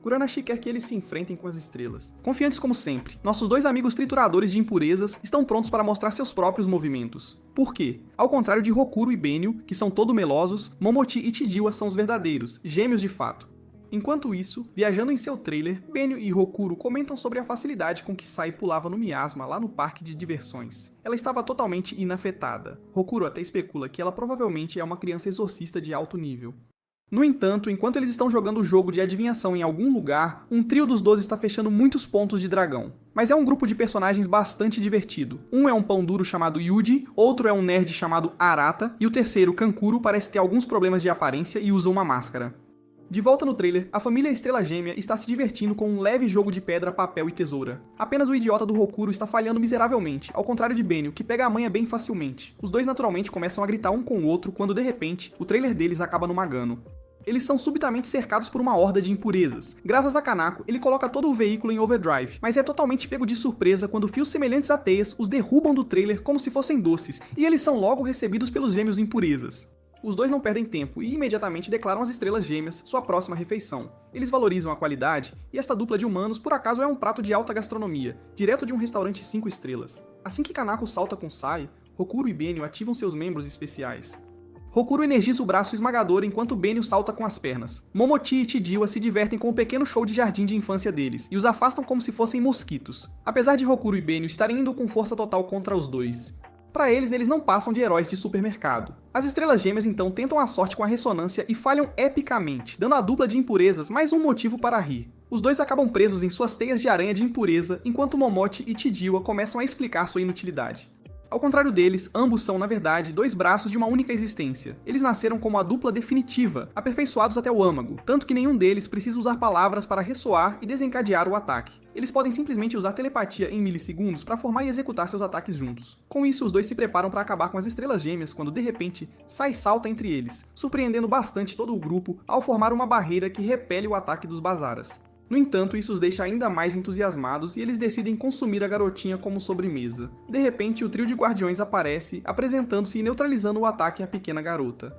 Kuranashi quer que eles se enfrentem com as estrelas. Confiantes como sempre, nossos dois amigos trituradores de impurezas estão prontos para mostrar seus próprios movimentos. Por quê? Ao contrário de Hokuro e Benio, que são todo melosos, Momochi e Chijiwa são os verdadeiros, gêmeos de fato. Enquanto isso, viajando em seu trailer, Benio e Hokuro comentam sobre a facilidade com que Sai pulava no miasma lá no parque de diversões. Ela estava totalmente inafetada. Hokuro até especula que ela provavelmente é uma criança exorcista de alto nível. No entanto, enquanto eles estão jogando o jogo de adivinhação em algum lugar, um trio dos 12 está fechando muitos pontos de dragão. Mas é um grupo de personagens bastante divertido. Um é um pão duro chamado Yuji, outro é um nerd chamado Arata, e o terceiro, Kankuro, parece ter alguns problemas de aparência e usa uma máscara. De volta no trailer, a família Estrela Gêmea está se divertindo com um leve jogo de pedra, papel e tesoura. Apenas o idiota do Hokuro está falhando miseravelmente, ao contrário de Benio, que pega a manha bem facilmente. Os dois naturalmente começam a gritar um com o outro quando, de repente, o trailer deles acaba numa Magano. Eles são subitamente cercados por uma horda de impurezas. Graças a Kanako, ele coloca todo o veículo em overdrive, mas é totalmente pego de surpresa quando fios semelhantes a teias os derrubam do trailer como se fossem doces, e eles são logo recebidos pelos gêmeos impurezas. Os dois não perdem tempo e imediatamente declaram às Estrelas Gêmeas sua próxima refeição. Eles valorizam a qualidade, e esta dupla de humanos por acaso é um prato de alta gastronomia, direto de um restaurante 5 estrelas. Assim que Kanako salta com Sai, Hokuro e Benio ativam seus membros especiais. Hokuro energiza o braço esmagador enquanto Benio salta com as pernas. Momochi e Chijiwa se divertem com o pequeno show de jardim de infância deles, e os afastam como se fossem mosquitos. Apesar de Hokuro e Benio estarem indo com força total contra os dois. Para eles não passam de heróis de supermercado. As Estrelas Gêmeas então tentam a sorte com a ressonância e falham epicamente, dando à dupla de impurezas mais um motivo para rir. Os dois acabam presos em suas teias de aranha de impureza, enquanto Momochi e Chijiwa começam a explicar sua inutilidade. Ao contrário deles, ambos são, na verdade, dois braços de uma única existência. Eles nasceram como a dupla definitiva, aperfeiçoados até o âmago, tanto que nenhum deles precisa usar palavras para ressoar e desencadear o ataque. Eles podem simplesmente usar telepatia em milissegundos para formar e executar seus ataques juntos. Com isso, os dois se preparam para acabar com as Estrelas Gêmeas quando, de repente, Sai salta entre eles, surpreendendo bastante todo o grupo ao formar uma barreira que repele o ataque dos Bazaras. No entanto, isso os deixa ainda mais entusiasmados e eles decidem consumir a garotinha como sobremesa. De repente, o trio de guardiões aparece, apresentando-se e neutralizando o ataque à pequena garota.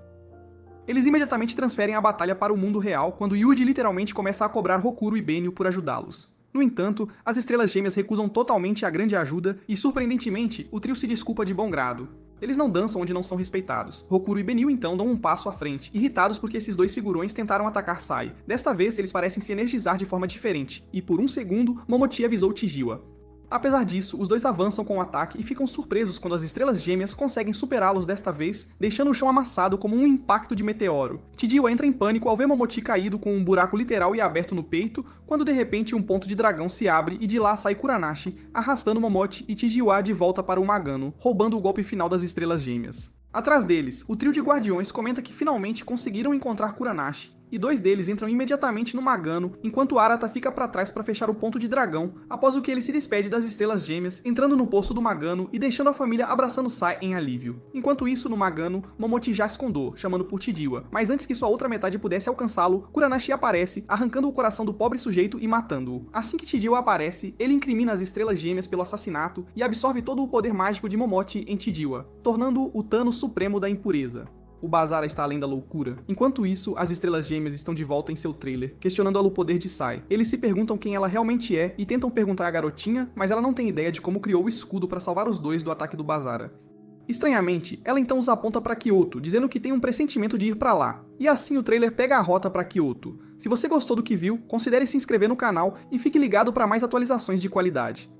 Eles imediatamente transferem a batalha para o mundo real, quando Yuji literalmente começa a cobrar Hokuro e Benio por ajudá-los. No entanto, as Estrelas Gêmeas recusam totalmente a grande ajuda e, surpreendentemente, o trio se desculpa de bom grado. Eles não dançam onde não são respeitados. Hokuro e Benio então dão um passo à frente, irritados porque esses dois figurões tentaram atacar Sai. Desta vez, eles parecem se energizar de forma diferente, e por um segundo, Momochi avisou Chijiwa. Apesar disso, os dois avançam com o ataque e ficam surpresos quando as Estrelas Gêmeas conseguem superá-los desta vez, deixando o chão amassado como um impacto de meteoro. Chijiwa entra em pânico ao ver Momochi caído com um buraco literal e aberto no peito, quando de repente um ponto de dragão se abre e de lá sai Kuranashi, arrastando Momochi e Chijiwa de volta para o Magano, roubando o golpe final das Estrelas Gêmeas. Atrás deles, o trio de guardiões comenta que finalmente conseguiram encontrar Kuranashi, e dois deles entram imediatamente no Magano, enquanto Arata fica para trás para fechar o ponto de dragão, após o que ele se despede das Estrelas Gêmeas, entrando no poço do Magano e deixando a família abraçando Sai em alívio. Enquanto isso, no Magano, Momochi já escondou, chamando por Chijiwa, mas antes que sua outra metade pudesse alcançá-lo, Kuranashi aparece, arrancando o coração do pobre sujeito e matando-o. Assim que Chijiwa aparece, ele incrimina as Estrelas Gêmeas pelo assassinato e absorve todo o poder mágico de Momochi em Chijiwa, tornando-o o Thanos supremo da impureza. O Bazara está além da loucura. Enquanto isso, as Estrelas Gêmeas estão de volta em seu trailer, questionando o poder de Sai. Eles se perguntam quem ela realmente é e tentam perguntar à garotinha, mas ela não tem ideia de como criou o escudo para salvar os dois do ataque do Bazara. Estranhamente, ela então os aponta para Kyoto, dizendo que tem um pressentimento de ir para lá. E assim o trailer pega a rota para Kyoto. Se você gostou do que viu, considere se inscrever no canal e fique ligado para mais atualizações de qualidade.